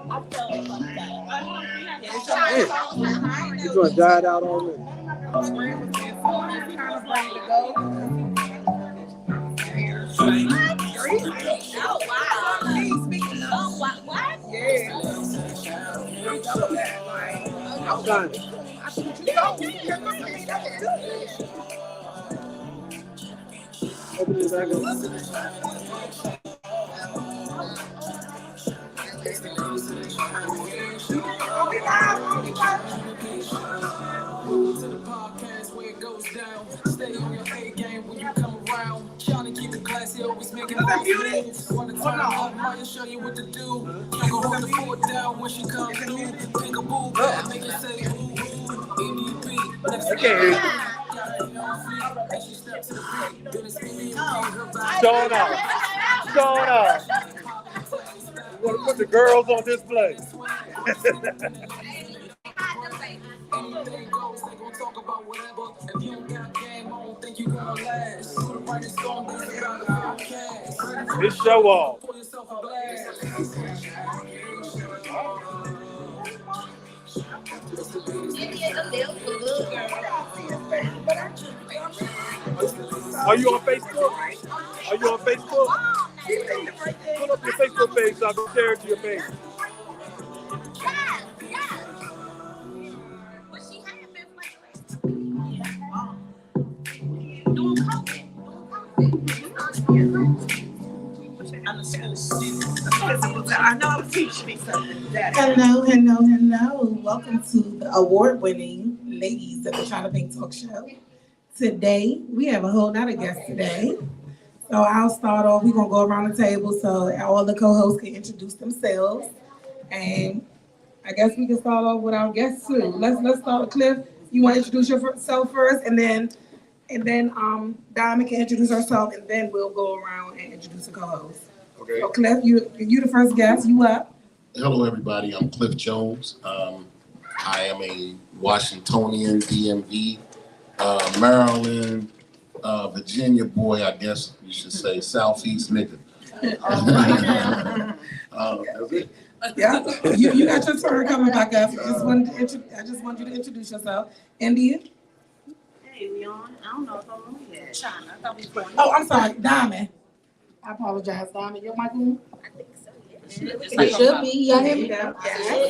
You gonna die it out already? Oh wow! Oh what? I'm trying. Open it back up. To the podcast where it goes down. Stay on your A game when you come around. Trying to keep it classy, always making moves. Wanna turn up, Maya show you what to do. You gon' hold the fort down when she comes through. Pick a boo, make it say ooh ooh. MVP, next I can't hear you. Showing off. Showing off. You want to put the girls on display. Anything goes, they gon' talk about whatever. If you don't got game, I don't think you gonna last. You the brightest song, this about the outcast. It's show off. Pour yourself a glass. Are you on Facebook? Are you on Facebook? Put up your Facebook page so I can share it to your page. I know I'm teaching me something. Hello. Welcome to the award-winning Ladies of the Chyna'Pink Talk Show. Today, we have a whole lot of guests today. So I'll start off. We're going to go around the table so all the co-hosts can introduce themselves. And I guess we can start off with our guests too. Let's start with Cliff. You want to introduce yourself first, and then Diamond can introduce herself, and then we'll go around and introduce the co-hosts. Okay. So Cliff, you the first guest. You up? Hello, everybody. I'm Cliff Jones. I am a Washingtonian, DMV, Maryland, Virginia boy, I guess you should say, Southeast nigga. That's it. Yeah, you got your turn coming back up. I just want you to introduce yourself. India. Hey, we on? I don't know if I'm on yet. China. I thought we were going. Oh, I'm sorry, Diamond. I apologize, Diamond. Your mic on? I think so. Yeah. It should be. Y'all hear me?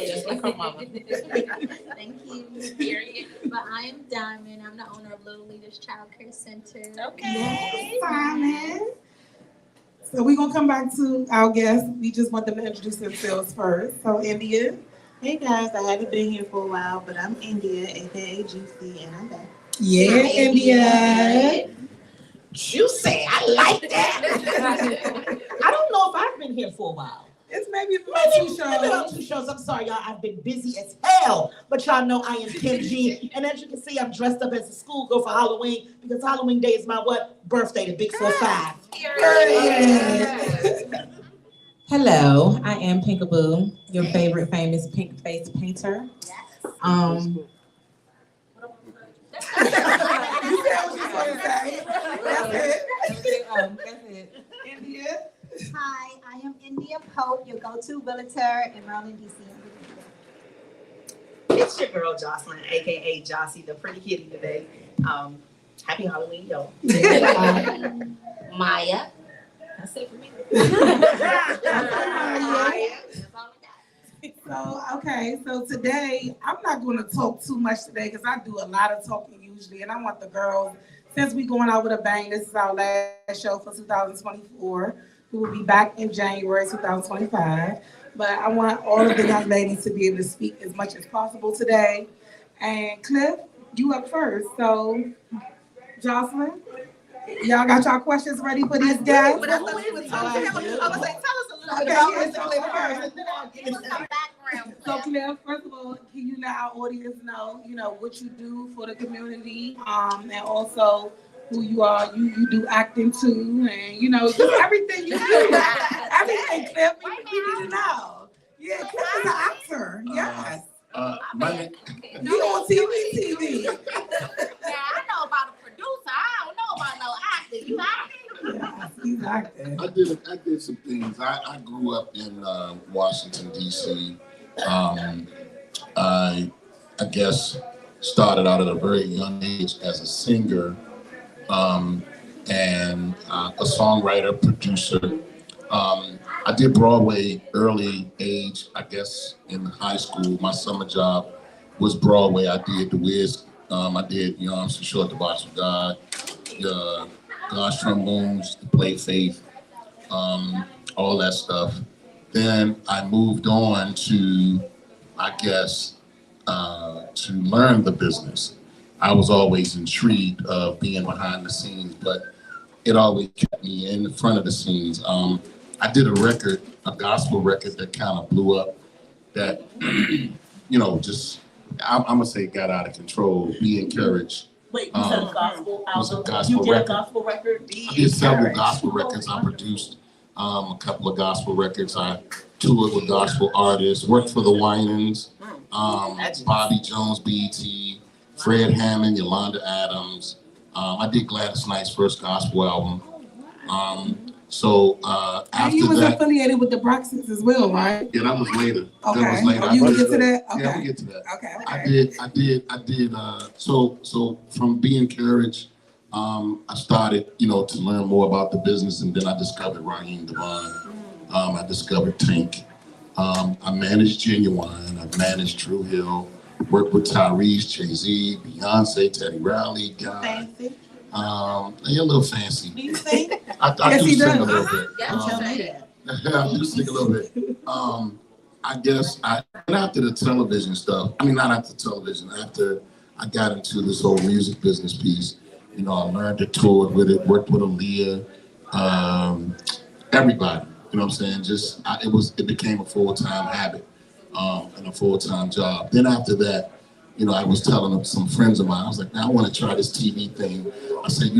Just like her mama. Thank you. Period. But I am Diamond. I'm the owner of Little Leaders Child Care Center. Okay. Diamond. So we're gonna come back to our guests. We just want them to introduce themselves first. So India. Hey guys, I haven't been here for a while, but I'm India, aka Juicy, and I'm back. Yeah, India. Juicy, I like that. I don't know if I've been here for a while. It's maybe Maybe on 2 shows. I'm sorry, y'all. I've been busy as hell. But y'all know I am Kim G. And as you can see, I'm dressed up as a schoolgirl for Halloween because Halloween day is my what? Birthday, the big 4-5. Hello, I am Pinkaboo, your favorite famous pink face painter. You said what you want to say. That's it. India. Hi, I am India Pope, your go-to realtor in Maryland, D.C. It's your girl Jocelyn, aka Jossie, the pretty kitty today. Happy Halloween, yo. Maya. That's it for me. So today, I'm not going to talk too much today because I do a lot of talking usually, and I want the girls, since we're going out with a bang, this is our last show for 2024. We will be back in January 2025, but I want all of the young ladies to be able to speak as much as possible today. And Cliff, you up first. So, Jocelyn, y'all got y'all questions ready for these guys? I was like, tell us a little bit about yourself. So Cliff, first of all, can you let our audience know, what you do for the community, and also who you are. You do acting too, and just everything you do. Everything, Cliff, we need to know. Yeah, Cliff is an actor. Yes. You on TV. Yeah, I know about a producer. I don't know about no actor. You acting? Yes, he's acting. I did some things. I grew up in Washington, D.C., I guess started out at a very young age as a singer, and a songwriter, producer. I did Broadway early age, I guess in high school. My summer job was Broadway. I did The Wiz. I did I'm So Short, The Box of God, the God's Trombones, The Play Faith, all that stuff. Then I moved on to, I guess, to learn the business. I was always intrigued of being behind the scenes, but it always kept me in front of the scenes. I did a record, a gospel record that kind of blew up that, just, I'm gonna say got out of control. Be Encouraged. Wait, you said a gospel was a album? gospel You did a record. gospel record? I did several gospel records. I produced a couple of gospel records. I toured with gospel artists, worked for the Winans, Bobby Jones, BT, Fred Hammond, Yolanda Adams. I did Gladys Knight's first gospel album. After you was that, affiliated with the Broxons as well, right? yeah, that was later. Okay. That was later. Oh, you gonna get to that? Okay. Yeah, we'll get to that. Okay. I did. So from Be Encouraged, I started, to learn more about the business, and then I discovered Raheem Devon. I discovered Tank. I managed Genuine. I've managed True Hill. Worked with Tyrese, Jay-Z, Beyonce, Teddy Riley, God. You're a little fancy. Do you think? I Yes, do he sing a does. little bit. Tell me that. I do sing a little bit. I guess after the television stuff, not after television, after I got into this whole music business piece, I learned to tour with it, worked with Aaliyah, everybody, you know what I'm saying? It became a full-time habit and a full-time job. Then after that, I was telling some friends of mine, I was like, I want to try this TV thing. I said,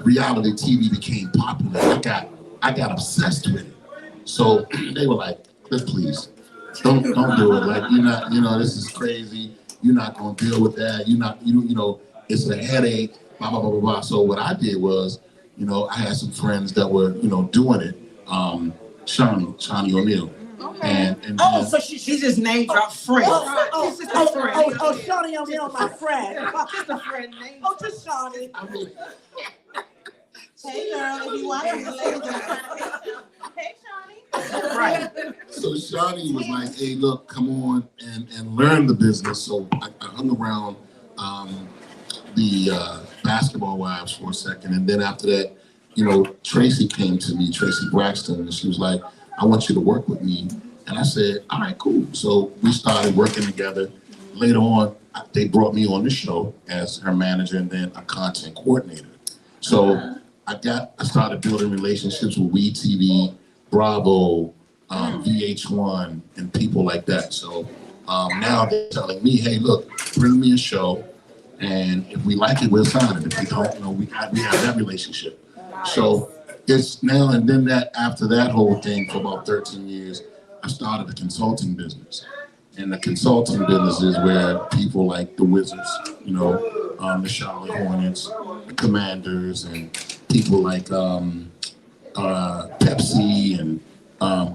reality TV became popular. I got obsessed with it. So they were like, please, don't do it. Like, you're not, this is crazy. You're not going to deal with that. It's a headache, blah, blah, blah, blah, blah. So what I did was, I had some friends that were, doing it. Shawnee O'Neal. Okay. And So she just name dropped friends. Shawnee O'Neal, my friend. Just a friend name. Oh, just Shawnee. Hey girl, if you watching the ladies. Hey Shawnee. Right. So Shawnee was like, hey, look, come on and learn the business. So I hung around the Basketball Wives for a second. And then after that, Tracy came to me, Tracy Braxton, and she was like, I want you to work with me. And I said, all right, cool. So we started working together. Later on, they brought me on the show as her manager and then a content coordinator. So I started building relationships with WeTV, Bravo, VH1, and people like that. So now they're telling me, hey, look, bring me a show, and if we like it, we'll sign it. If we don't, we have that relationship. So it's now and then that after that whole thing for about 13 years, I started a consulting business. And the consulting business is where people like the Wizards, the Charlotte Hornets, the Commanders, and people like Pepsi and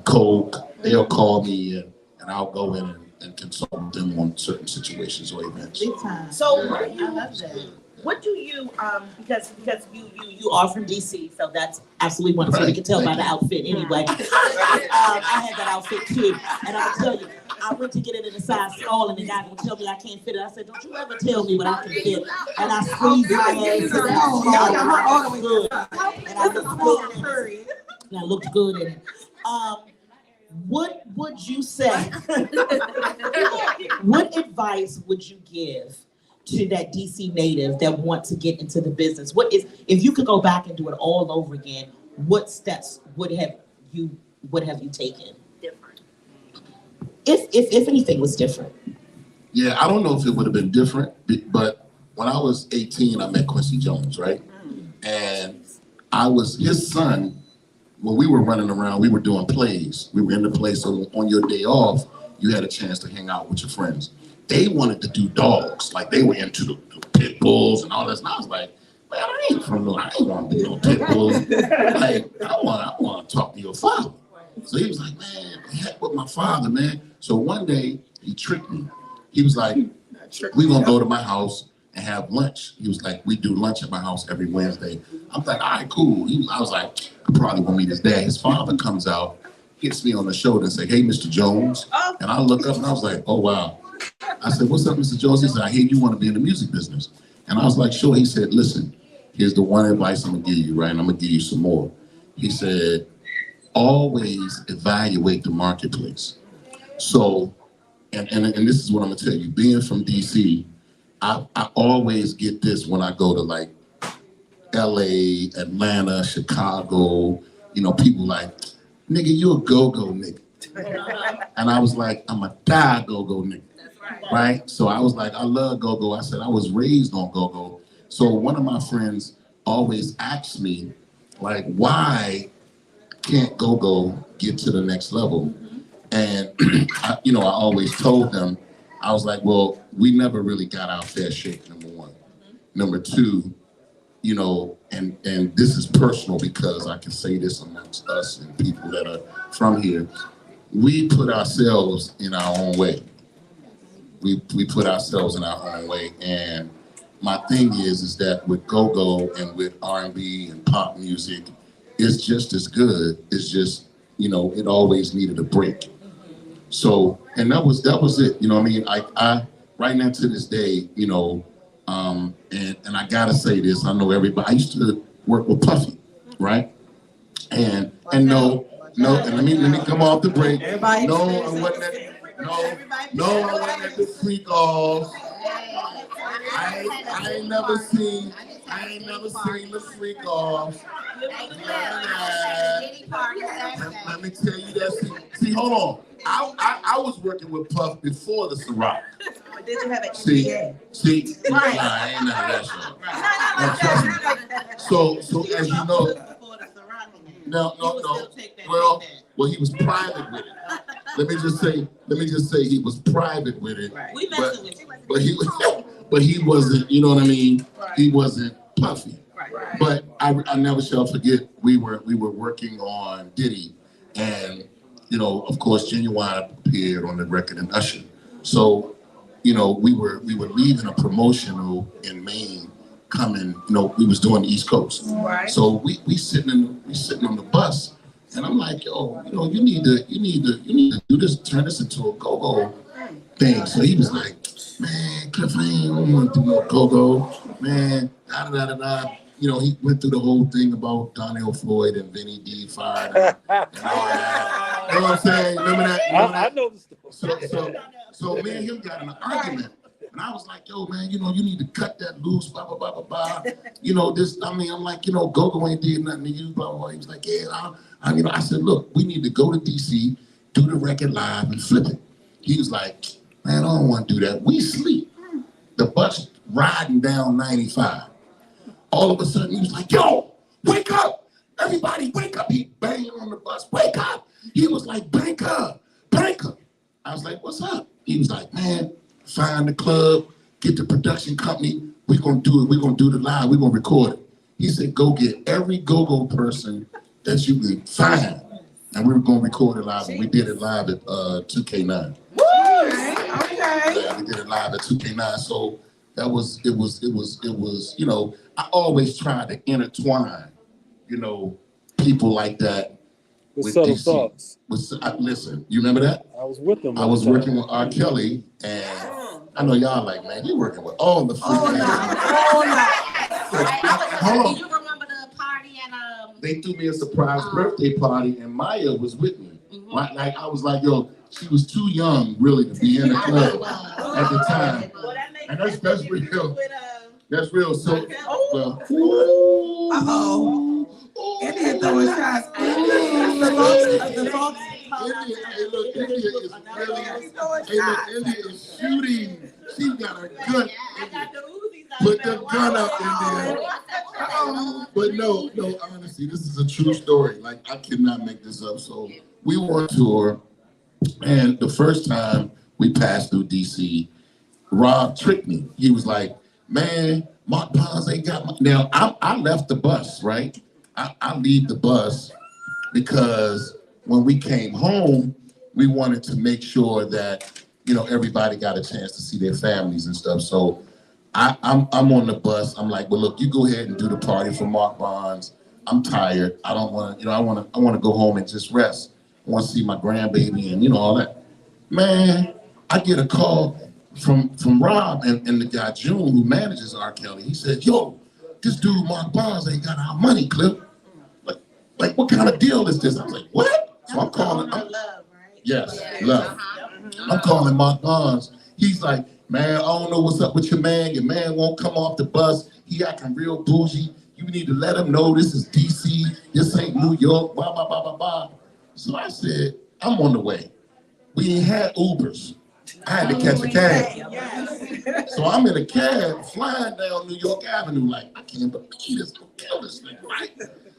Coke, they'll call me and I'll go in and consult them on certain situations or events. So I love that. What do you because you are from DC, so that's absolutely wonderful. We can tell by the outfit anyway. I had that outfit too, and I'll tell you, I went to get it in a size small, and the guy would tell me I can't fit it. I said, "Don't you ever tell me what I can fit?" And I squeezed my ass, and I looked good in it. What would you say? What advice would you give to that DC native that want to get into the business? If you could go back and do it all over again, what steps would have you taken? Different. If anything was different. Yeah, I don't know if it would have been different, but when I was 18, I met Quincy Jones, right? And I was his son. When we were running around, we were doing plays. We were in the play, so on your day off, you had a chance to hang out with your friends. They wanted to do dogs, like they were into the pit bulls and all this. And I was like, man, I ain't want to do no pit bulls. Like, I want to talk to your father. So he was like, man, heck with my father, man. So one day he tricked me. He was like, we gonna go to my house and have lunch. He was like, we do lunch at my house every Wednesday. I'm like, all right, cool. I was like, I probably won't meet his dad. His father comes out, hits me on the shoulder and say, hey, Mr. Jones. And I look up and I was like, oh, wow. I said, what's up, Mr. Jones? He said, I hear you want to be in the music business. And I was like, sure. He said, listen, here's the one advice I'm gonna give you, right? And I'm gonna give you some more. He said, always evaluate the marketplace. So, and this is what I'm gonna tell you, being from DC, I always get this when I go to like LA, Atlanta, Chicago, people like, nigga, you a go-go nigga. And I was like, I'm a die go-go nigga, right? So I was like, I love go-go. I said, I was raised on go-go. So one of my friends always asked me, like, why can't go-go get to the next level? And, I always told them, I was like, well, we never really got our fair shake, number one. Number two, and this is personal because I can say this amongst us and people that are from here. We put ourselves in our own way. We put ourselves in our own way. And my thing is that with go-go and with R&B and pop music, it's just as good. It's just, it always needed a break. So, and that was it. I right now to this day, and I gotta say this, I know everybody, I used to work with Puffy, right? And no, and let me come off the break. No, I wasn't at the freak off. I ain't never seen the freak off. Let me tell you that. See, hold on. I was working with Puff before the Ciroc. Did you have an See, Right. nah, I ain't none of that shit. So as you know, no. Well, he was private with it. Let me just say he was private with it. We messing with you. But he wasn't, you know what I mean? Right. He wasn't Puffy. Right. But I never shall forget, we were working on Diddy, and of course, Genuine appeared on the record and Usher. So, we were leaving a promotional in Maine, coming. We was doing the East Coast. Right. So we sitting on the bus, and I'm like, yo, you need to do this, turn this into a go-go thing. So he was like, man, Cliff, I don't want to do no go-go, man. Da. He went through the whole thing about Donnell Floyd and Vinny D fired and all that. You know what I'm saying? Remember that? I know the story. So me and him got in an argument. And I was like, yo, man, you need to cut that loose, blah, blah, blah, blah, blah. I'm like, go-go ain't did nothing to you, blah, blah, blah. He was like, yeah, I said, look, we need to go to DC, do the record live and flip it. He was like, man, I don't want to do that. We sleep. The bus riding down 95. All of a sudden, he was like, yo, wake up. Everybody, wake up. He banged on the bus, wake up. He was like, Banker. I was like, what's up? He was like, man, find the club, get the production company. We're going to do it. We're going to do the live. We're going to record it. He said, go get every go-go person that you can find. And we were going to record it live. And we did it live at 2K9. Woo! Okay. Yeah, we did it live at 2K9. So it was, I always try to intertwine, people like that with subtle DC. thoughts. Listen, you remember that? I was with them. I was working with R. Kelly, and I know y'all like, man, you working with all the freaking Hold on. Do you remember the party and They threw me a surprise birthday party, and Maya was with me. Like I was like, yo, she was too young really to be in the club at the time. And that's real. That's real. So, well, India throwing shots. India is shooting. She got a gun. Put the gun up in there. But no, honestly, this is a true story. Like, I cannot make this up. So we were on tour, and the first time we passed through DC, Rob tricked me. He was like, man, Mark Pons ain't got my... Now, I left the bus, right? I leave the bus because when we came home, we wanted to make sure that, you know, everybody got a chance to see their families and stuff. So I'm on the bus. I'm like, well, look, you go ahead and do the party for Mark Bonds. I'm tired. I don't want to, you know, I want to go home and just rest. I want to see my grandbaby and, you know, all that. Man, I get a call from Rob and the guy June who manages R. Kelly. He said, yo, this dude Mark Bonds ain't got our money, Cliff. Like what kind of deal is this? I was like, what? So I'm calling. Yes, love. I'm calling Mark Bonds. He's like, man, I don't know what's up with your man. Your man won't come off the bus. He acting real bougie. You need to let him know this is DC. This ain't New York. Blah blah blah blah blah. So I said, I'm on the way. We ain't had Ubers. I had to catch a cab. So I'm in a cab flying down New York Avenue like, I can't believe this. Gonna kill this thing, right?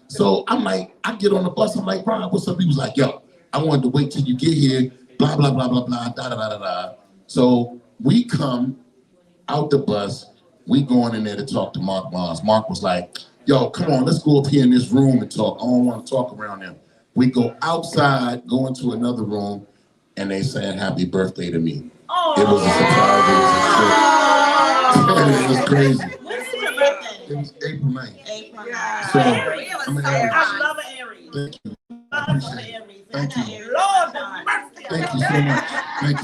So I'm like, I get on the bus. I'm like, Brian, what's up? He was like, yo, I wanted to wait till you get here. Blah, blah, blah, blah, blah, da, da, da, da, da. So we come out the bus. We going in there to talk to Mark Bonds. Mark was like, yo, come on, let's go up here in this room and talk. I don't want to talk around them. We go outside, go into another room, and they saying happy birthday to me. It was a surprise. It was crazy. It was April 9th. So, I love an Aries. Thank you. I love an Aries. Thank you. Lord have mercy. Thank you so much. Thank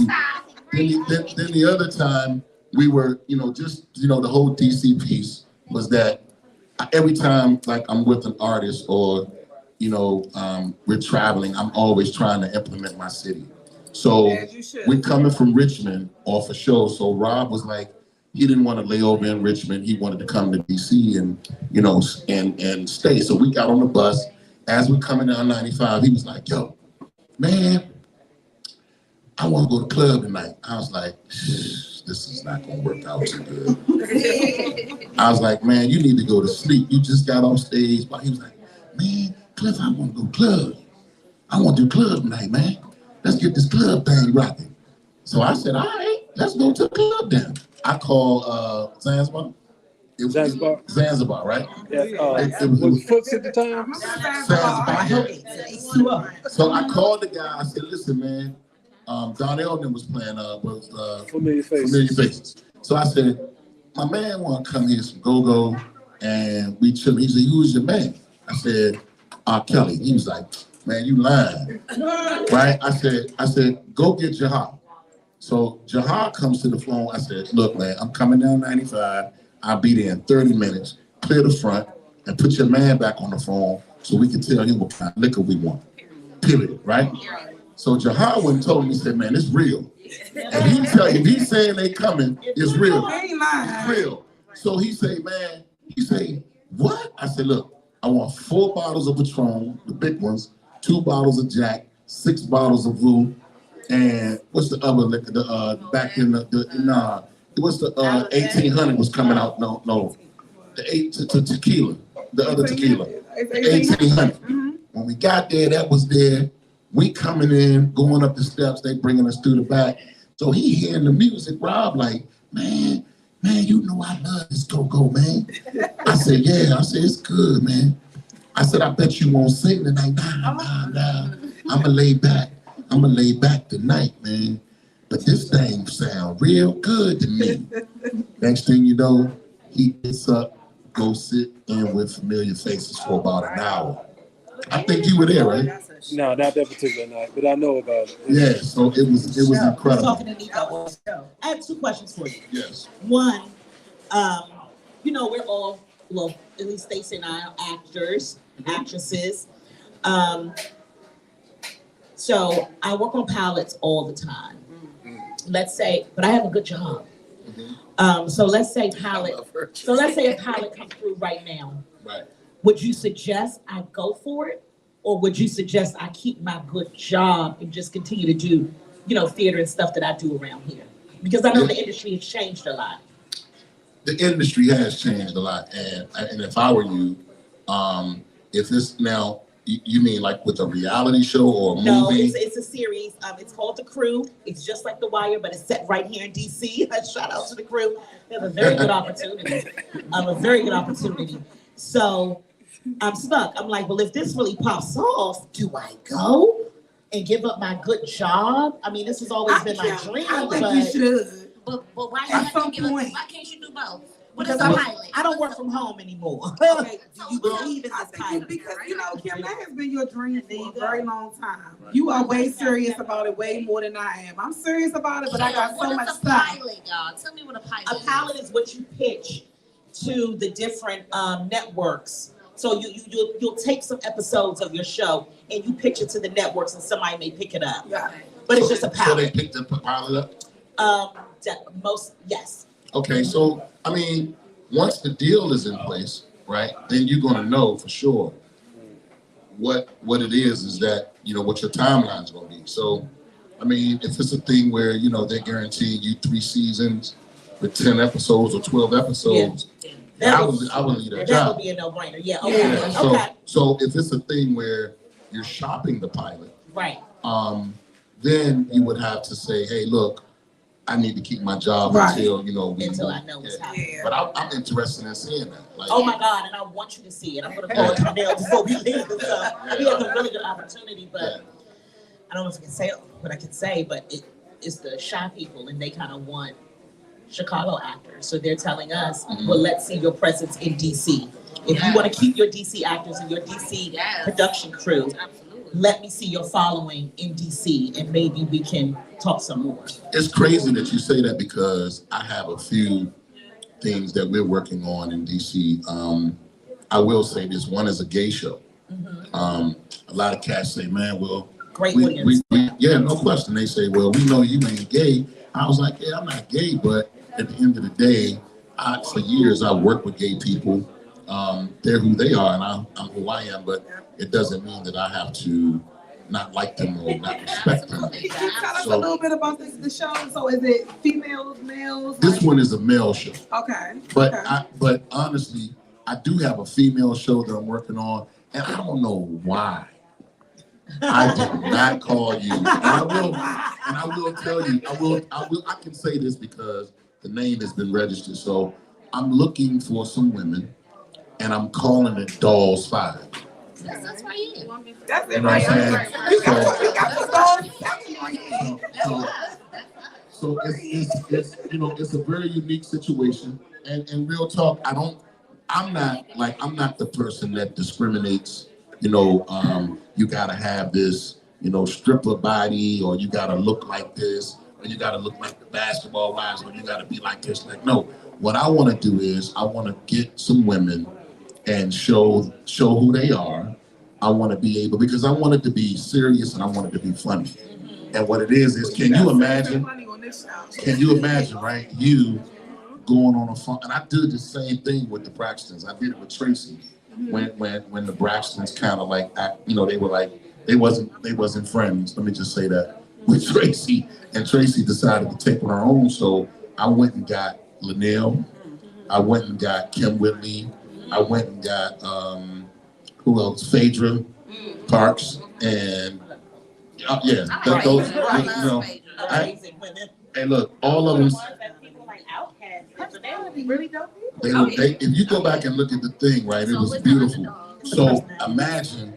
you. Then the other time we were, you know, just, you know, the whole DC piece was that every time like I'm with an artist or, you know, we're traveling, I'm always trying to implement my city. So we're coming from Richmond off a show. So Rob was like, he didn't want to lay over in Richmond. He wanted to come to DC and, you know, and stay. So we got on the bus. As we're coming down 95, he was like, yo, man, I want to go to the club tonight. I was like, this is not going to work out too good. I was like, man, you need to go to sleep. You just got off stage. But he was like, man, Cliff, I want to go club. I want to do club tonight, man. Let's get this club thing rocking. So I said, all right, let's go to the club then. I called Zanzibar. Zanzibar, right? Yeah, it was Foots at the time? Zanzibar. So I called the guy. I said, listen, man, Donnell was playing Familiar Faces. So I said, my man want to come here some go-go and we chill. He said, who's your man? I said, R. Kelly. He was like, man, you lying. Right? I said, go get Jahar. So Jahar comes to the phone. I said, look, man, I'm coming down 95. I'll be there in 30 minutes. Clear the front and put your man back on the phone so we can tell him what kind of liquor we want. Period, right? So Jahar went and told me, he said, man, it's real. And he tell you, he's saying they coming, it's real. It's real. So he say, man, he say, what? I said, look, I want 4 bottles of Patron, the big ones, 2 bottles of Jack, 6 bottles of Voo, and what's the other liquor? Back in what's the 1800 was coming out? No, the tequila, the other tequila, 1800. When we got there, that was there. We coming in, going up the steps, they bringing us through the back. So he hearing the music, Rob like, man, you know I love this go-go, man. I said, yeah. I said, it's good, man. I said, I bet you won't sing tonight. Nah. I'ma lay back tonight, man. But this thing sound real good to me. Next thing you know, he gets up, go sit in with Familiar Faces for about an hour. I think you were there, right? No, not that particular night, but I know about it. Yeah, so it was incredible. Talking to Nico. I have 2 questions for you. Yes. One, you know, we're all, well, at least Stacey and I are actors, actresses. So I work on pilots all the time. Let's say, but I have a good job. So let's say a pilot comes through right now. Right. Would you suggest I go for it? Or would you suggest I keep my good job and just continue to do, you know, theater and stuff that I do around here? Because I know the industry has changed a lot. The industry has changed a lot. And if I were you, if this now, you mean like with a reality show or a movie? No, it's a series. It's called The Crew. It's just like The Wire, but it's set right here in DC. Shout out to The Crew. They have a very good opportunity. So I'm stuck. I'm like, well, if this really pops off, do I go? and give up my good job? I mean, this has always been my dream, I think but you should. But why At you have some to give us, point. why can't you do both? What because is a pilot? I don't work from home anymore. Okay, Do you believe in I this think pilot? because Kim, that has been your dream for a very long time. You are way serious about it, way more than I am. I'm serious about it, but I got so much What is a stuff. pilot, y'all? Tell me what a pilot A is. pilot is what you pitch to the different networks. So you'll take some episodes of your show and you pitch it to the networks, and somebody may pick it up. Yeah. But it's just a So they pilot. picked the pilot up? Yes. Okay, so, I mean, once the deal is in place, right, then you're gonna know for sure what it is that, what your timeline's gonna be. So, I mean, if it's a thing where, they're guaranteeing you 3 seasons with 10 episodes or 12 episodes, I would leave that That job. would be a no-brainer. Yeah. Okay. Yeah. Okay. So if it's a thing where you're shopping the pilot, Right. then you would have to say, hey, look, I need to keep my job Right. until, Until I know what's happening. Yeah. But I'm interested in seeing that. Like, Oh my God, and I want you to see it. I'm gonna call Janelle before we leave. So we have a really good opportunity, but I don't know if I can say what I can say, but it's the shy people, and they kind of want Chicago actors. So they're telling us, well, let's see your presence in DC. If you want to keep your DC actors and your DC production crew, let me see your following in DC, and maybe we can talk some more. It's crazy that you say that because I have a few things that we're working on in DC. I will say this: one is a gay show. A lot of cats say, "Man, well, Great audience. yeah, no question." They say, "Well, we know you ain't gay." I was like, "Yeah, I'm not gay," but at the end of the day, for years I worked with gay people. They're who they are, and I'm who I am. But it doesn't mean that I have to not like them or not respect them. Can you tell us So- a little bit about the show? So is it females, males? This one is a male show. Okay. But okay. but honestly, I do have a female show that I'm working on, and I don't know why. I did not call you. And I will tell you, I can say this because the name has been registered. So I'm looking for some women, and I'm calling it Dolls 5. That's right here. That's You know what I'm saying? You got the dog on your head. So it's a very unique situation, and real talk, I'm not the person that discriminates. You gotta have this, stripper body, or you gotta look like this, or you gotta look like the basketball wives, or you gotta be like this. Like, no, what I want to do is I want to get some women and show who they are. I want to be able, because I want it to be serious and I want it to be funny. And what it is can you imagine, right? You going on a fun, and I did the same thing with the Braxtons. I did it with Tracy when the Braxtons kind of like, they were like, they wasn't friends. Let me just say that with Tracy, and Tracy decided to take on her own. So I went and got Linnell. I went and got Kim Whitley. I went and got who else? Phaedra Parks, and those. Hey, look, all of them. If you go back and look at the thing, right, it was beautiful. So imagine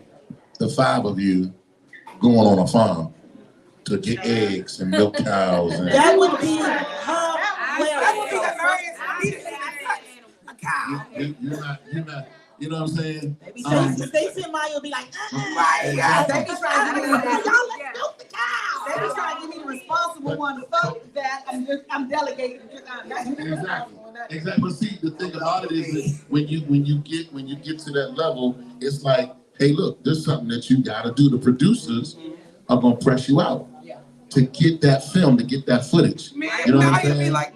the 5 of you going on a farm to get eggs and milk cows. And That would be you're not. You know what I'm saying? Maybe Stacey and Maya will be like, Right, yeah. They be trying to give me y'all let's milk the cow. They be trying to give me the responsible one. Fuck that. I'm delegating. Exactly. But see, the thing about it is that when you get to that level, it's like, hey, look, there's something that you got to do. The producers are gonna press you out to get that film, to get that footage. Man, you know now what I'm you be saying? like,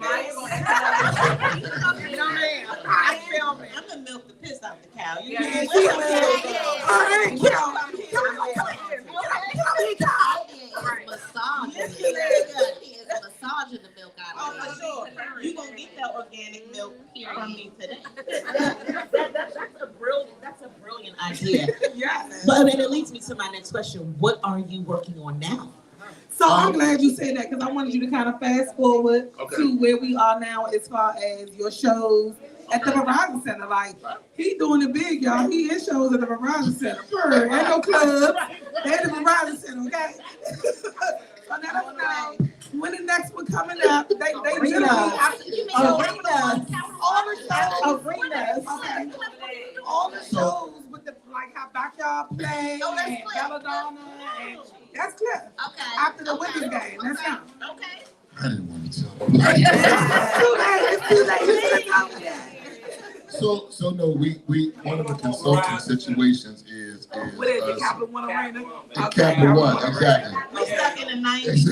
I film it. I'm gonna milk the piss out the cow. You Yeah, can't she see is. All right, get on. Massage the milk out Oh, of for sure. You gonna get that organic milk from me today. That's a brilliant idea. Yes. But I mean, it leads me to my next question. What are you working on now? So I'm glad you said that because I wanted you to kind of fast forward Okay. to where we are now as far as your shows at the Verizon Center. Like, he doing it big, y'all. He in shows at the Verizon Center. Ain't no clubs. They're at the Verizon Center, okay? So let us know when the next one coming up. They literally all the shows with the like how Backyard Play and Belladonna and that's clear. Okay. After the Wiggins game, that's not. Okay. I didn't want to tell. It's too late. You should have told me that. So no, we one of the consulting situations is What is it, Capital One Arena? the Capital One, exactly. We stuck in the 90s.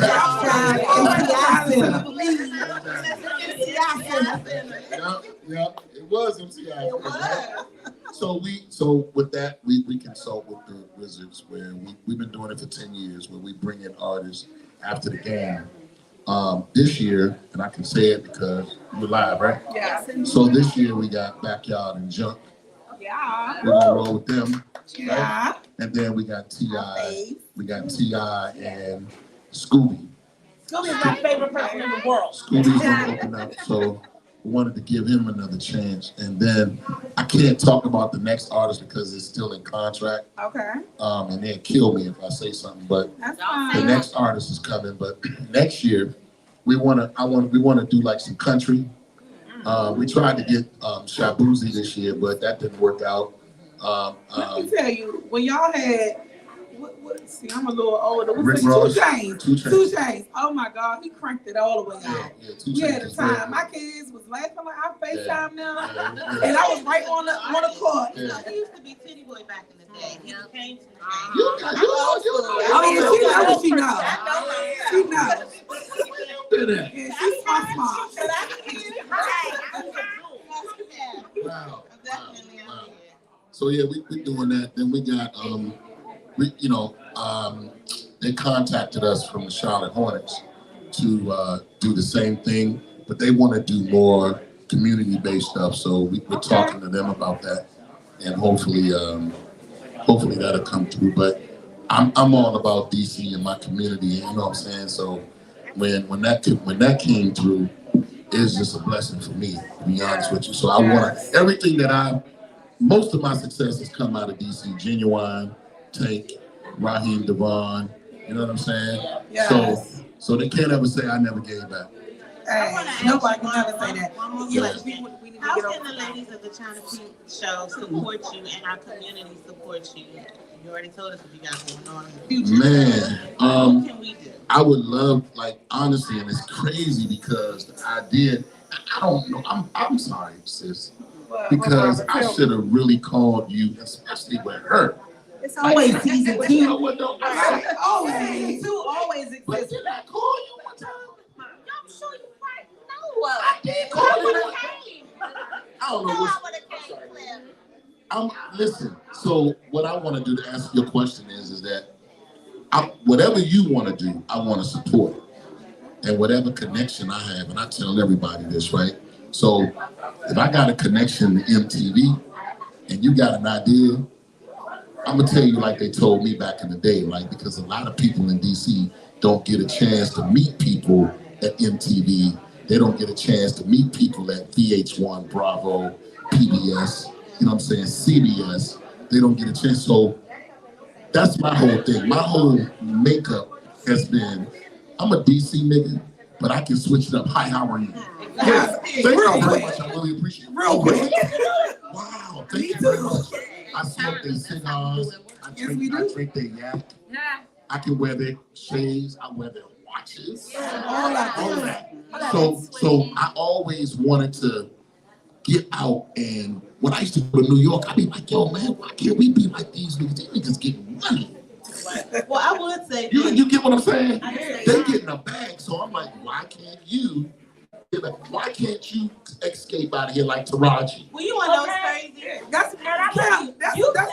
Yeah, it was MCI. So with that, we consult with the Wizards where we've been doing it for 10 years where we bring in artists after the game. This year, and I can say it because we're live, right? Yeah. So this year we got Backyard and Junk. Yeah. We're gonna roll with them. Yeah. And then we got T.I. We got T.I. and Scooby. Scooby's my favorite person in the world. Scooby's gonna open up, so we wanted to give him another chance. And then I can't talk about the next artist because it's still in contract. Okay. And they'll kill me if I say something. But That's the fine. next artist is coming. But next year, we wanna do like some country. We tried to get Shabuzi this year, but that didn't work out. Let me tell you, when y'all had, see, I'm a little older. Rick Two Ross. Chainz. Two Chainz. 2 Chainz. Oh my God, he cranked it all the way out. Yeah, 2 We Chainz had a was very time. good. My kids was laughing like I FaceTime now, Yeah. and I was right on the court. Yeah. He used to be Titty Boy back in the day. He came to the game. You Oh yeah, she knows what she knows. She knows. did that. Yeah, she's smart. Wow. So yeah, we doing that. Then we got they contacted us from the Charlotte Hornets to do the same thing, but they want to do more community-based stuff. So we're talking to them about that, and hopefully that'll come through. But I'm all about DC and my community. You know what I'm saying? So when that came through, it's just a blessing for me, to be honest with you. So I want everything that most of my success has come out of DC. Genuine, Tank, Raheem Devon. You know what I'm saying? Yes. So they can't ever say I never gave back. Hey, nobody can ever say that. Yeah. We need to How get can over the ladies of the Chyna'Pink show support you and our community support you? You already told us what you got going on in the future. Man, What can we do? I would love, like, honestly, and it's crazy because the idea, I don't know, I'm sorry, sis, because I should have really called you, especially with her. It's always season But you know 2. what, though? Always season 2 always But exists. did I call you one time? I'm sure you right. No. I did call you one time. I don't know No, what's. I would have came, Cliff. Listen, so what I want to do to answer your question is that whatever you want to do, I want to support it. And whatever connection I have, and I tell everybody this, right? So if I got a connection to MTV and you got an idea, I'm going to tell you like they told me back in the day, like, because a lot of people in DC don't get a chance to meet people at MTV. They don't get a chance to meet people at VH1, Bravo, PBS, you know what I'm saying, CBS. They don't get a chance. So that's my whole thing. My whole makeup has been, I'm a DC nigga, but I can switch it up. Hi, how are you? Yeah, thank you very much. I really appreciate it. Real quick. Wow, thank you very much. I smoke their cigars. I drink their yak. I can wear their shades. I wear their watches. All that. So I always wanted to get out, and when I used to go to New York, I'd be like, yo, man, why can't we be like these niggas? These niggas getting money. Well, I would say You get what I'm saying? I agree. They getting a bag, so I'm like, why can't you escape out of here like Taraji? well, you want to know what's crazy? That's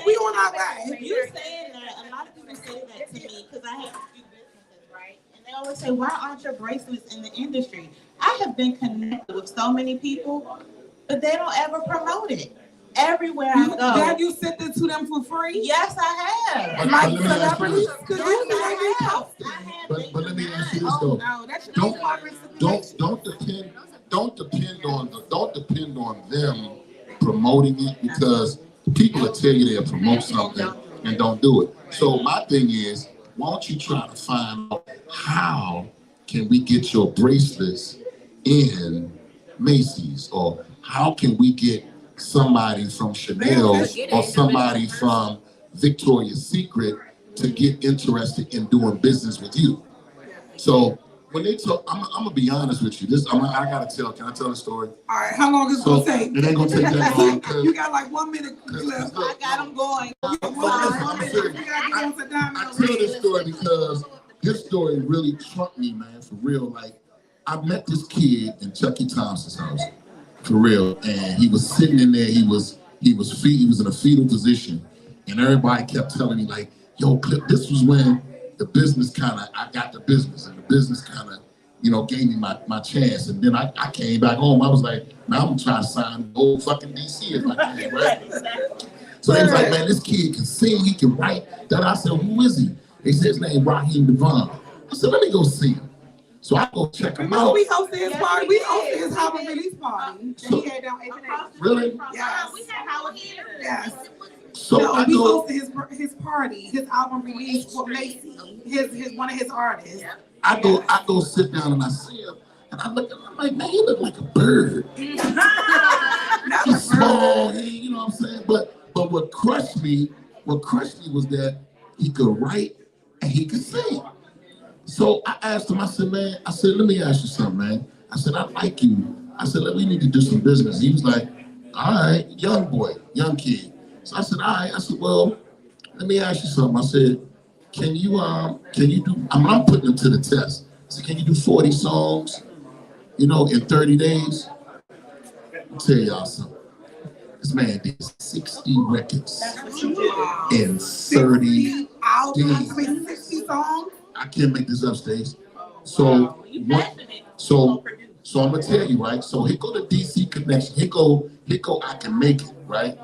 we on our way. You saying that, a lot of people say that to me because I have a few businesses, right? And they always say, why aren't your bracelets in the industry? I have been connected with so many people, but they don't ever promote it. Everywhere I go. Have you sent it to them for free? Yes, I have. But Like let me ask you celebrities? this. Because Yes, usually they be I have. posted. I have. But let me you this though. No, that's Don't depend on them promoting it, because people will tell you they'll promote something and don't do it. So my thing is, why don't you try to find out how can we get your bracelets in Macy's, or how can we get somebody from Chanel or somebody from Victoria's Secret to get interested in doing business with you. So when they talk, I'm gonna be honest with you. I gotta tell. Can I tell a story? All right, how long is it So gonna take? it ain't gonna take that long. You got like 1 minute left. I got them going. I tell this story because this story really struck me, man, for real. Like, I met this kid in Chucky Thompson's house, for real, and he was sitting in there. He was in a fetal position, and everybody kept telling me like, "Yo, Clip." This was when the business I got the business, and the business gave me my chance. And then I came back home. I was like, man, I'm trying to sign the whole fucking DC if I can, right? So they was like, man, this kid can sing, he can write. Then I said, who is he? They said his name Raheem Devon. I said, let me go see him. So I go check him out. We hosted his party. We hosted his album release party. So, he had down 8th. Really? Yes. We had Halloween. Yes. So No, we hosted his party, his album release with Macy, his one of his artists. I go sit down and I see him, and I look at him, I'm like, man, you look like a bird. He's small, you know what I'm saying? But what crushed me was that he could write and he could sing. So I asked him, I said, let me ask you something, man. I said, I like you. I said, we need to do some business. He was like, all right, young kid. So I said, all right. I said, well, let me ask you something. I said, can you do, I'm putting him to the test. I said, can you do 40 songs, in 30 days? I'll tell y'all something. This man did 60 records in 30 days. 60 songs? I can't make this up, Stace. So I'm gonna tell you, right? So here go the DC connection. Here go, I can make it, right?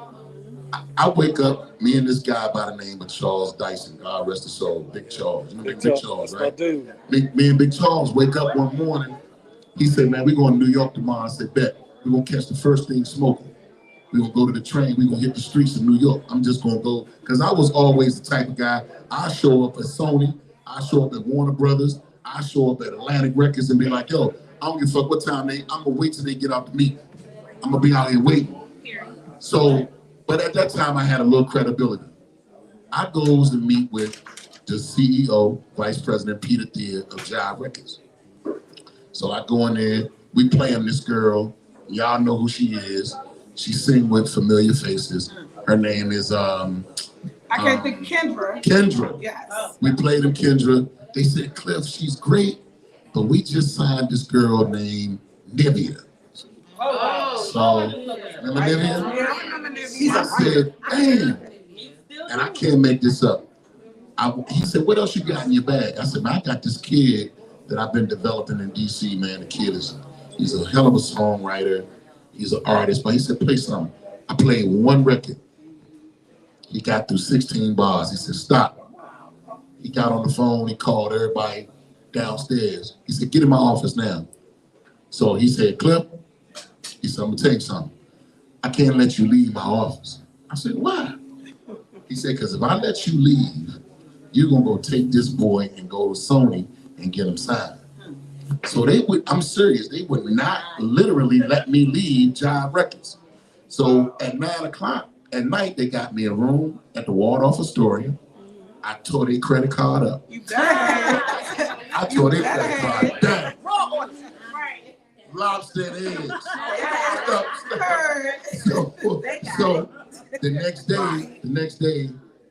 I wake up, me and this guy by the name of Charles Dyson, God rest his soul, Big Charles. You know Big Charles, right? Me and Big Charles wake up one morning. He said, man, we're going to New York tomorrow. I said, bet. We're going to catch the first thing smoking. We're going to go to the train. We're going to hit the streets of New York. I'm just going to go. Because I was always the type of guy, I show up at Sony. I show up at Warner Brothers. I show up at Atlantic Records and be like, yo, I don't give a fuck what time I'm going to wait till they get out to meet. I'm going to be out here waiting. So, but at that time, I had a little credibility. I goes to meet with the CEO, Vice President Peter Thier of Jive Records. So I go in there, we playing this girl. Y'all know who she is. She sing with familiar faces. Her name is I can't think Kendra. Kendra. Yes. We played them Kendra. They said, Cliff, she's great, but we just signed this girl named Nivea. So, remember Nivea? I said, damn. And I can't make this up. He said, what else you got in your bag? I said, man, I got this kid that I've been developing in DC, man. The kid he's a hell of a songwriter. He's an artist, but he said, play something. I played one record. He got through 16 bars. He said, stop. He got on the phone. He called everybody downstairs. He said, get in my office now. So he said, Clip, he said, I'm gonna tell you something. I can't let you leave my office. I said, why? He said, because if I let you leave, you're gonna go take this boy and go to Sony and get him signed. So I'm serious, they would not literally let me leave Jive Records. So at 9 o'clock at night, they got me a room at the Waldorf Astoria. I tore their credit card up. You better. I tore their credit card down. Lobster and eggs. So the next day,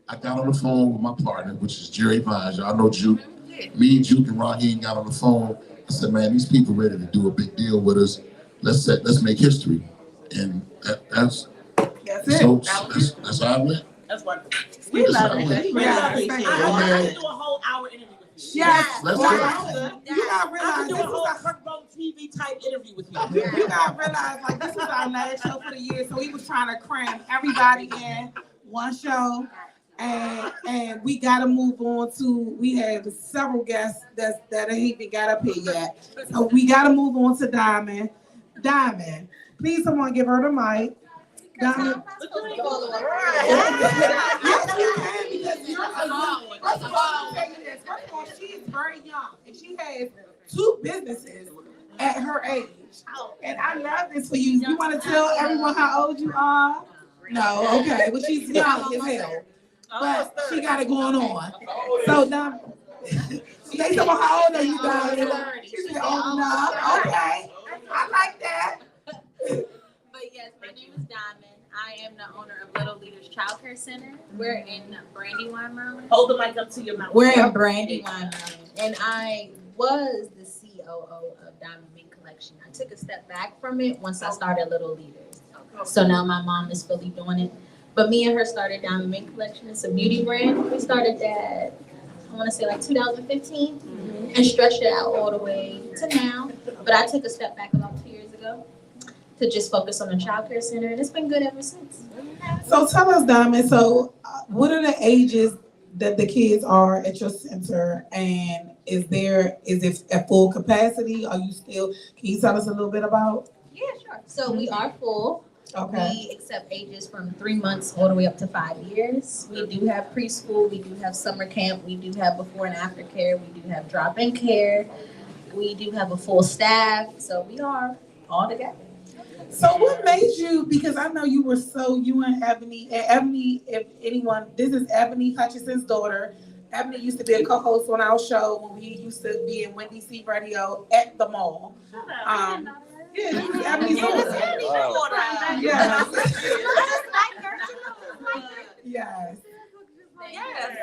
I got on the phone with my partner, which is Jerry Vines. Y'all know Juke. Me, Juke, and Raheem got on the phone. I said, man, these people ready to do a big deal with us. Let's make history. And that's it. That's how I went. That's wonderful. We love it. I can do a whole hour interview with you. Yes. Let's go. You gotta realize I can do a whole Kirkbone TV type interview with you. You gotta realize, like, this was our last show for the year, so we was trying to cram everybody in one show. And we gotta move on to, we have several guests that ain't even got up here yet. So we gotta move on to Diamond. Diamond, please someone give her the mic. Diamond. Yes, you can, because you're a young. First of all, she is very young and she has 2 businesses at her age. And I love this for you. You want to tell everyone how old you are? No, okay. Well, she's young as hell. But she got it going on. So now, say someone, how old are you, darling? She said, old enough. Okay. I like that. But yes, my name is Diamond. I am the owner of Little Leaders Child Care Center. We're in Brandywine, Maryland. Hold the mic up to your mouth. We're in Brandywine, Maryland. And I was the COO of Chyna'Pink Collection. I took a step back from it once I started Little Leaders. So now my mom is fully doing it. But me and her started Chyna'Pink Collection. It's a beauty brand. We started that, I want to say like 2015, and stretched it out all the way to now. But I took a step back about 2 years ago to just focus on the child care center, and it's been good ever since. So tell us, Diamond, so what are the ages that the kids are at your center, and is it at full capacity? Are you still, can you tell us a little bit about? Yeah, sure. So we are full. Okay. We accept ages from 3 months all the way up to 5 years. We do have preschool, we do have summer camp, we do have before and after care, we do have drop-in care, we do have a full staff, so we are all together. So what made you, because I know you and Ebony, if anyone, this is Ebony Hutchinson's daughter. Ebony used to be a co-host on our show when we used to be in Wendy C Radio at the mall. Yeah, this is Ebony's daughter. Yes. Yes.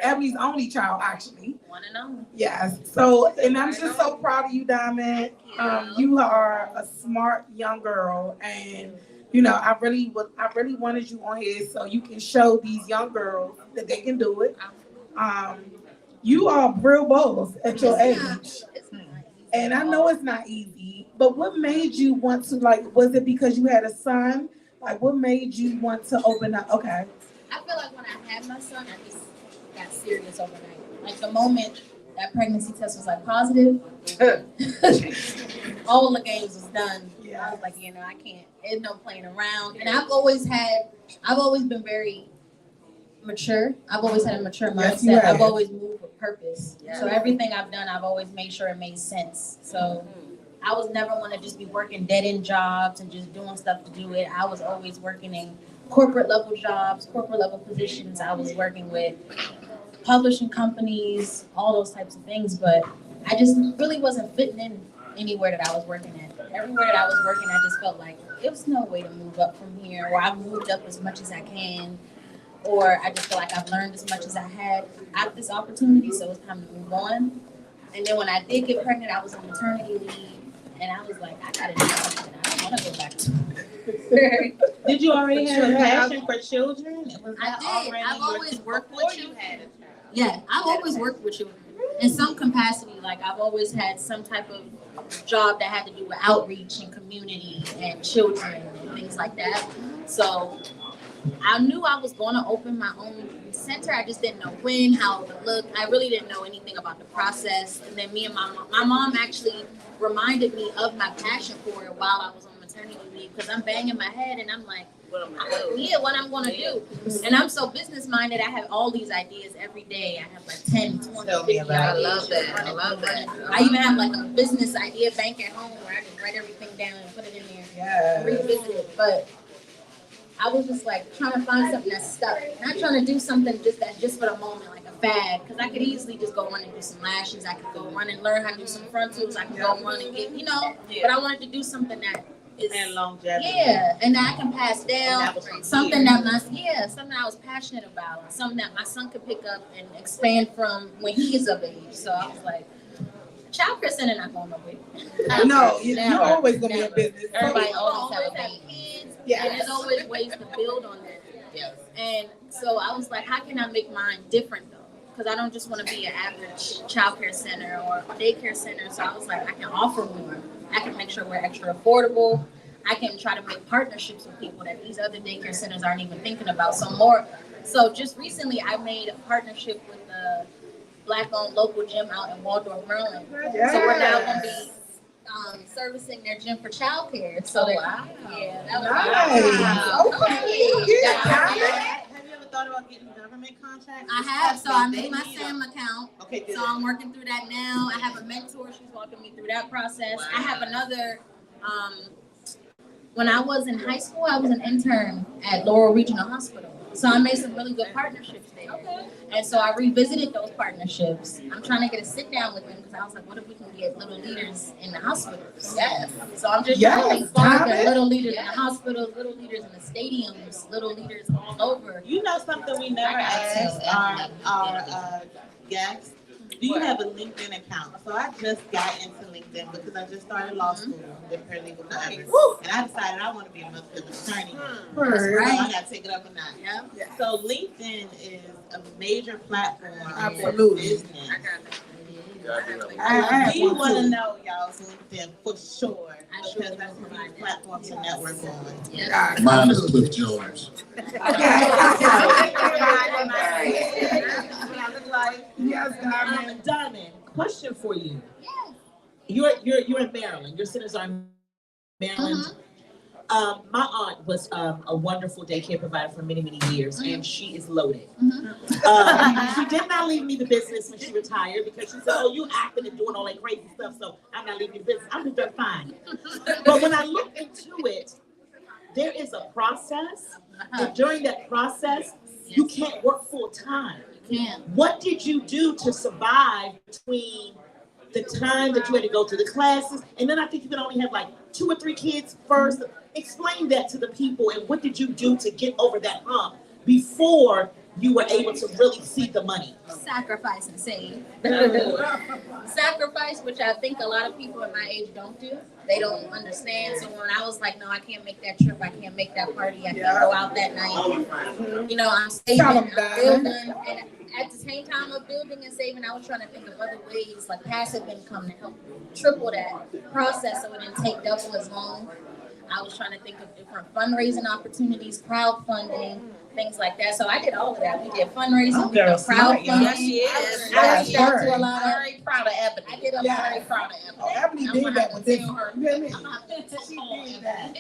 Ebony's only child, actually. One and only. Yes. So, and I'm just so proud of you, Diamond. You are a smart young girl, and you know, I really wanted you on here so you can show these young girls that they can do it. You are real boss at your age, and I know it's not easy. But what made you want to, like? Was it because you had a son? Like, what made you want to open up? Okay. I feel like when I had my son, I just got serious overnight. Like the moment that pregnancy test was like positive, all the games was done. Yeah. I was like, you know, I can't. There's no playing around. And I've always been very mature. I've always had a mature mindset. Yes, I've always moved with purpose. Yeah. So everything I've done, I've always made sure it made sense. So I was never one to just be working dead end jobs and just doing stuff to do it. I was always working in corporate level jobs, corporate level positions. I was working with publishing companies, all those types of things, but I just really wasn't fitting in anywhere that I was working at. Everywhere that I was working, I just felt like there was no way to move up from here, or I've moved up as much as I can, or I just feel like I've learned as much as I had at this opportunity, so it's time to move on. And then when I did get pregnant, I was on maternity leave, and I was like, I gotta do something. I don't want to go back to work. Did you already have a passion for children? I did. I've always worked with children. Yeah, I've always worked with children in some capacity. Like I've always had some type of job that had to do with outreach and community and children and things like that. So I knew I was going to open my own center. I just didn't know when, how it would look. I really didn't know anything about the process. And then me and my mom actually reminded me of my passion for it while I was on maternity leave, because I'm banging my head and I'm like, what I'm going to do. And I'm so business minded. I have all these ideas every day. I have like 10, 20, 50 ideas. I love that. I even have like a business idea bank at home where I can write everything down and put it in there. Yeah. Revisit it. But I was just like trying to find something that stuck. Not trying to do something just for the moment, like a fad. Because I could easily just go run and do some lashes. I could go run and learn how to do some frontals. I could go run and get, But I wanted to do something that is, and longevity. Yeah, and that I can pass down. Something that something I was passionate about. Something that my son could pick up and expand from when he is of age. So I was like, child care center not going nowhere. No, you're always going to be a business. Everybody always have kids. Yeah. And there's always ways to build on that. Yes. And so I was like, how can I make mine different though? Because I don't just want to be an average child care center or daycare center. So I was like, I can offer more. I can make sure we're extra affordable. I can try to make partnerships with people that these other daycare centers aren't even thinking about. So more So just recently, I made a partnership with a Black-owned local gym out in Waldorf, Maryland. So we're now going to be servicing their gym for childcare. So wow. Yeah, that was Nice. Okay. Yeah. Have you ever thought about getting government contracts? I have, so I made my SAM account. Okay, good. So I'm working through that now. I have a mentor, she's walking me through that process. Wow. I have another, when I was in high school, I was an intern at Laurel Regional Hospital. So I made some really good partnerships there. Okay. And so I revisited those partnerships. I'm trying to get a sit down with them because I was like, what if we can get little leaders in the hospitals? Yes. So I'm just trying to think forward to little leaders in the hospitals, little leaders in the stadiums, little leaders all over. You know something we never asked our guests? Do you have a LinkedIn account? So I just got into LinkedIn because I just started law school with paralegal forever. And I decided I want to be a motherfucking attorney. So I got to take it up a notch. Yeah. So LinkedIn is a major platform Absolutely. for business. I Do you want want to to. know y'all's LinkedIn for sure? I sure Because that's a huge platform to network on. Yeah. Mine is Cliff Jones. Yes, Diamond. Diamond, question for you. Yeah. You're in Maryland. Your centers are in Maryland. My aunt was a wonderful daycare provider for many, many years, and she is loaded. She did not leave me the business when she retired because she said, "Oh, you acting and doing all that crazy stuff, so I'm not leaving you the business. I'm just doing fine." But when I looked into it, there is a process, and during that process, you can't work full time. Yeah. What did you do to survive between the time that you had to go to the classes, and then I think you could only have like 2 or 3 kids first? Explain that to the people, and what did you do to get over that hump before you were able to really see the money? Sacrifice and save. Sacrifice, which I think a lot of people in my age don't do. They don't understand. So when I was like, no, I can't make that trip, I can't make that party, I can't go out that night. You know, I'm saving, I'm building, and at the same time of building and saving, I was trying to think of other ways, like passive income to help triple that process so it didn't take double as long. I was trying to think of different fundraising opportunities, crowdfunding, things like that. So I did all of that. We did fundraising, we did crowdfunding. Yes, she is. I reached out to a lot of. Very proud of Ebony. I did a Yeah. very proud of Ebony. Oh, Ebony did that with this. You hear me? She did that.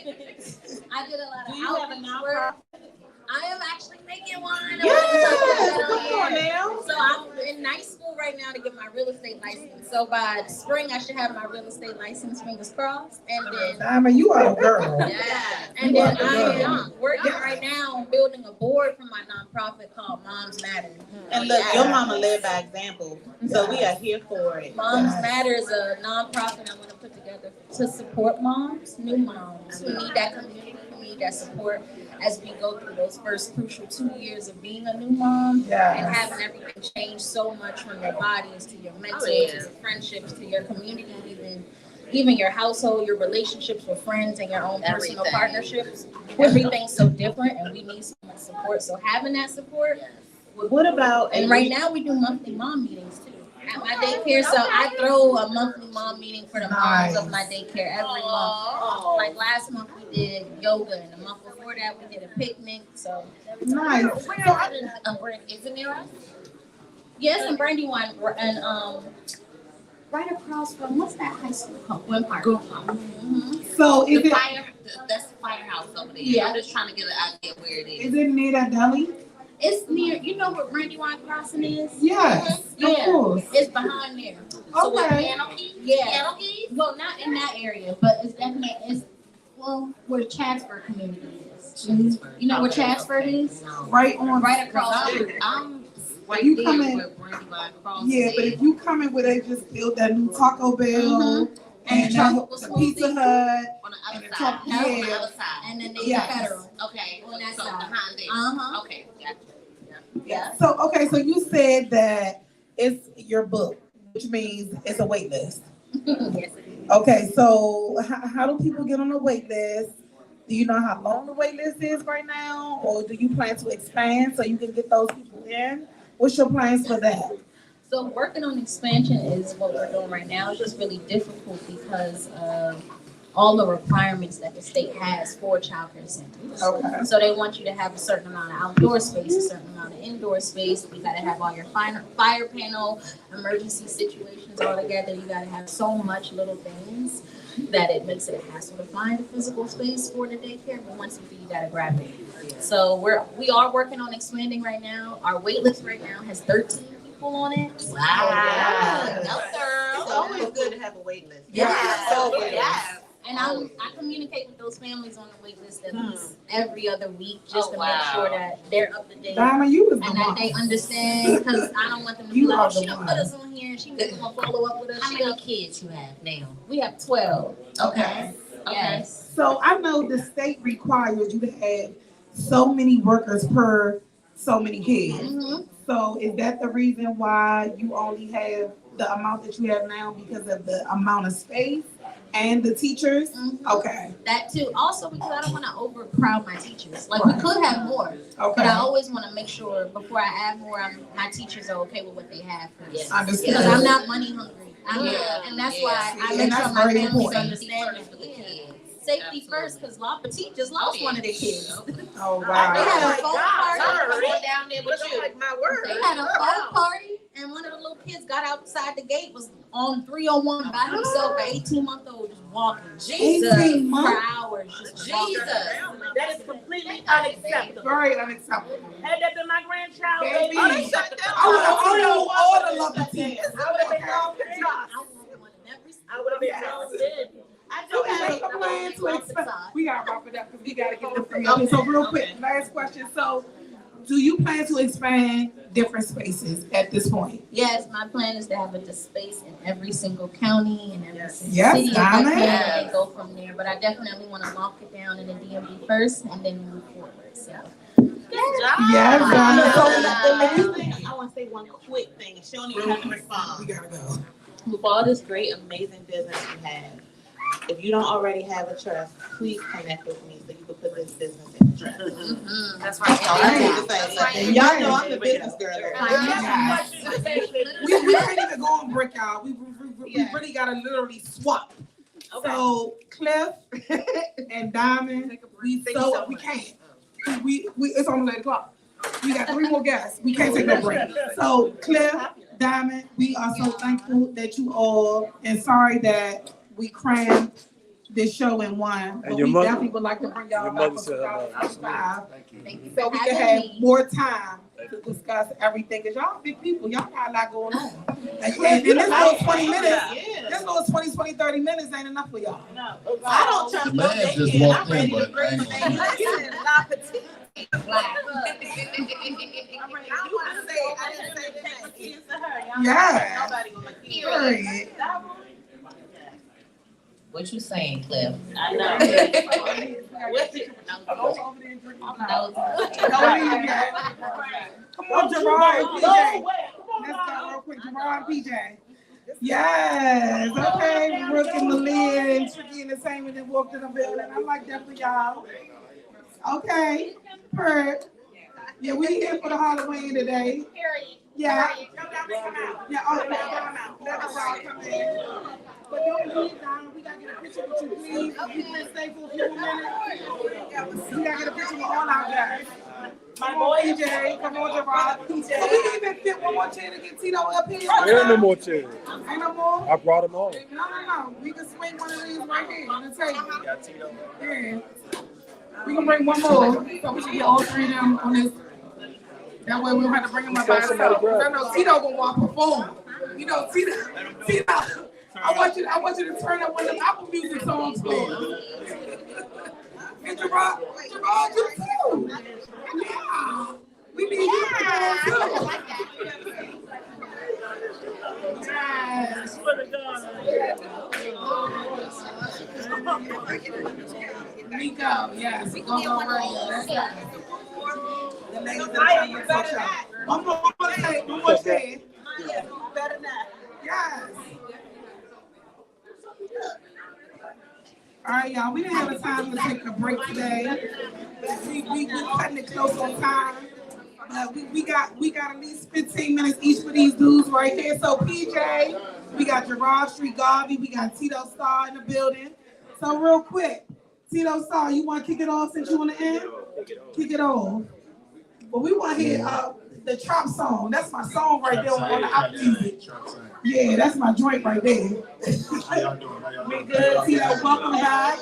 I did a lot of Do you have a outreach work. nonprofit? I am actually making one. Yes, come on now. So I'm in night school right now to get my real estate license. So by spring, I should have my real estate license, fingers crossed. And then, Diamond, you are a girl. yeah. And then I am working right now on building a board for my nonprofit called Moms Matter. And look, your mama led by example, so we are here for it. Moms Matter is a nonprofit I want to put together to support moms, new moms who need that community, who need that support as we go through those first crucial 2 years of being a new mom and having everything change so much from your bodies to your mental, to your friendships, to your community, even your household, your relationships with friends, and your own personal partnerships. Everything's so different, and we need so much support. So having that support. What about, And right now we do monthly mom meetings too at my daycare. So I throw a monthly mom meeting for the moms of my daycare every month. Like last month we did yoga, and the month before that we did a picnic. So Nice. isn't there? Yes, and Brandywine, and right across from what's that high school called? Gwen Park. So is it, That's the firehouse over there. Yeah. I'm just trying to get an idea where it is. is it near that deli? It's near. You know what Brandywine Crossing is? Yes, of Yeah, course. it's behind there. Okay. Yeah. Well, not in that area, but it's definitely where Chatsford community is. You know where Chatsford is? Right on. Right across the street. I'm right You there coming- where Brandywine Cross Yeah, is. but if you come in where they just built that new Taco Bell and tropical the Pizza smoothie. Hut. on the other and side. top- On the yeah. other side. And then they Yes. federal. Okay. On that so side. behind there. Uh-huh. Okay. Gotcha. Yeah. So, okay, so you said that it's your book, which means it's a wait list. Yes, it is. Okay, so how do people get on the wait list? Do you know how long the wait list is right now? Or do you plan to expand so you can get those people in? What's your plans for that? So working on expansion is what we're doing right now. It's just really difficult because all the requirements that the state has for childcare centers. Okay. So they want you to have a certain amount of outdoor space, a certain amount of indoor space. You gotta have all your fire panel, emergency situations all together. You gotta have so much little things that it makes it a hassle to find a physical space for the daycare, but once you do, you gotta grab it. So we are working on expanding right now. Our wait list right now has 13 people on it. Wow. It's always good to have a wait list. Yeah. And I communicate with those families on the wait list at least every other week just to make sure that they're up to date. Diamond, you was the And that one. they understand, because I don't want them to be You like, are oh, she the don't one. put us on here, she maybe gonna follow up with us. How many kids you have now? We have 12. Okay. Yes. So I know the state requires you to have so many workers per so many kids. Mm-hmm. So is that the reason why you only have the amount that you have now because of the amount of space and the teachers? Mhm. Okay. That too. Also because I don't want to overcrowd my teachers. Like we could have more, but Okay. I always want to make sure before I add more, my teachers are okay with what they have first. Understood. Because I'm not money hungry. And that's why I And make sure that's my very families important. understand that. Yeah. Safety first, because La Petite just lost one of their kids. Oh, They wow. had a phone party. Sorry. Down there with you. Like my word. They had a phone party, and one of the little kids got outside the gate, was on 301 by himself, an 18-month-old, just walking. 18 For months? hours, just walking. That is completely unacceptable. Very unacceptable. Had that been my grandchild, Baby. oh, they shut down. I would have all the love to teach. I would have been gone for I jobs. want one in every I would have been gone then. I So do is have there a plan to expand? We gotta wrap it up because we gotta get the free. Okay, so real quick, last question. So do you plan to expand different spaces at this point? Yes, my plan is to have a space in every single county and every single Yes, city if I Donna. can, and go from there. But I definitely want to lock it down in the DMV first and then move forward. So. Yes, Donna. So I want to say one quick thing. She don't even have to we respond. gotta go. With all this great, amazing business you have, if you don't already have a trust, please connect with me so you can put this business in trust. That's right. All I need to say. right. Y'all know I'm the business girl. We can't even go on brick, y'all. We really gotta literally swap. So Cliff and Diamond, we can't. We it's almost 8 o'clock. We got 3 more guests. We can't take no break. So Cliff, Diamond, we are so thankful that you all, and sorry that we crammed this show in one. But your we mother- definitely would like to bring y'all your back mother for said hello. 2025. Thank you So for we can having have me. more time to discuss everything, cause y'all big people, y'all got a lot going on. And this little 20 minutes, this little 20, 30 minutes ain't enough for y'all. I don't trust The no man just daycare. walked I'm ready in, to but I bring ain't the gonna do that. baby. La petite. Black. I didn't say take my kids to her. Y'all Yeah. nobody gonna keep Period. What you saying, Cliff? I know. What's it? Go over there and drink my No. Come on, Gerard, PJ. Let's go real quick, Gerard, PJ. Yes, okay, Brooke and Malia and Tricky and the same, and then walked in the building. I like that for y'all. Okay, perfect. Yeah, we here for the Halloween today. Yeah. Yeah, oh, let us all come in. But don't leave, Donna. We gotta get a picture with you, please. You can stay for a few minutes. We gotta get a picture with all our guys. Come on, PJ. Come on, Gerard. PJ. Do we even fit one more chair to get Tito up here? There ain't no more chairs. Ain't no more? I brought them all. No. We can swing one of these right here on the table. Yeah. We can bring one more, so we can get all 3 of them on this. That way we don't have to bring them up by ourselves. I know Tito gonna want to perform. You know, Tito. I want you to turn up one of them Apple Music songs, please. And Gerard, you too. Yeah. We need you to perform too. Yes. Nico, yes, go right. Let's go. The ladies of the Chyna'Pink Talk Show. One more day. Better not. Yes. All right, y'all. We didn't have a time to take a break today. We cutting it close on time. We got at least 15 minutes each for these dudes right here. So PJ, we got Gerard Street Garvey, we got Tito Star in the building. So real quick, Tito Saw, you want to kick it off since you want to end? Kick it off. Well, we want to hear the Trop song. That's my song right there on the out music. Yeah, that's my joint right there. We good, Tito. Welcome back.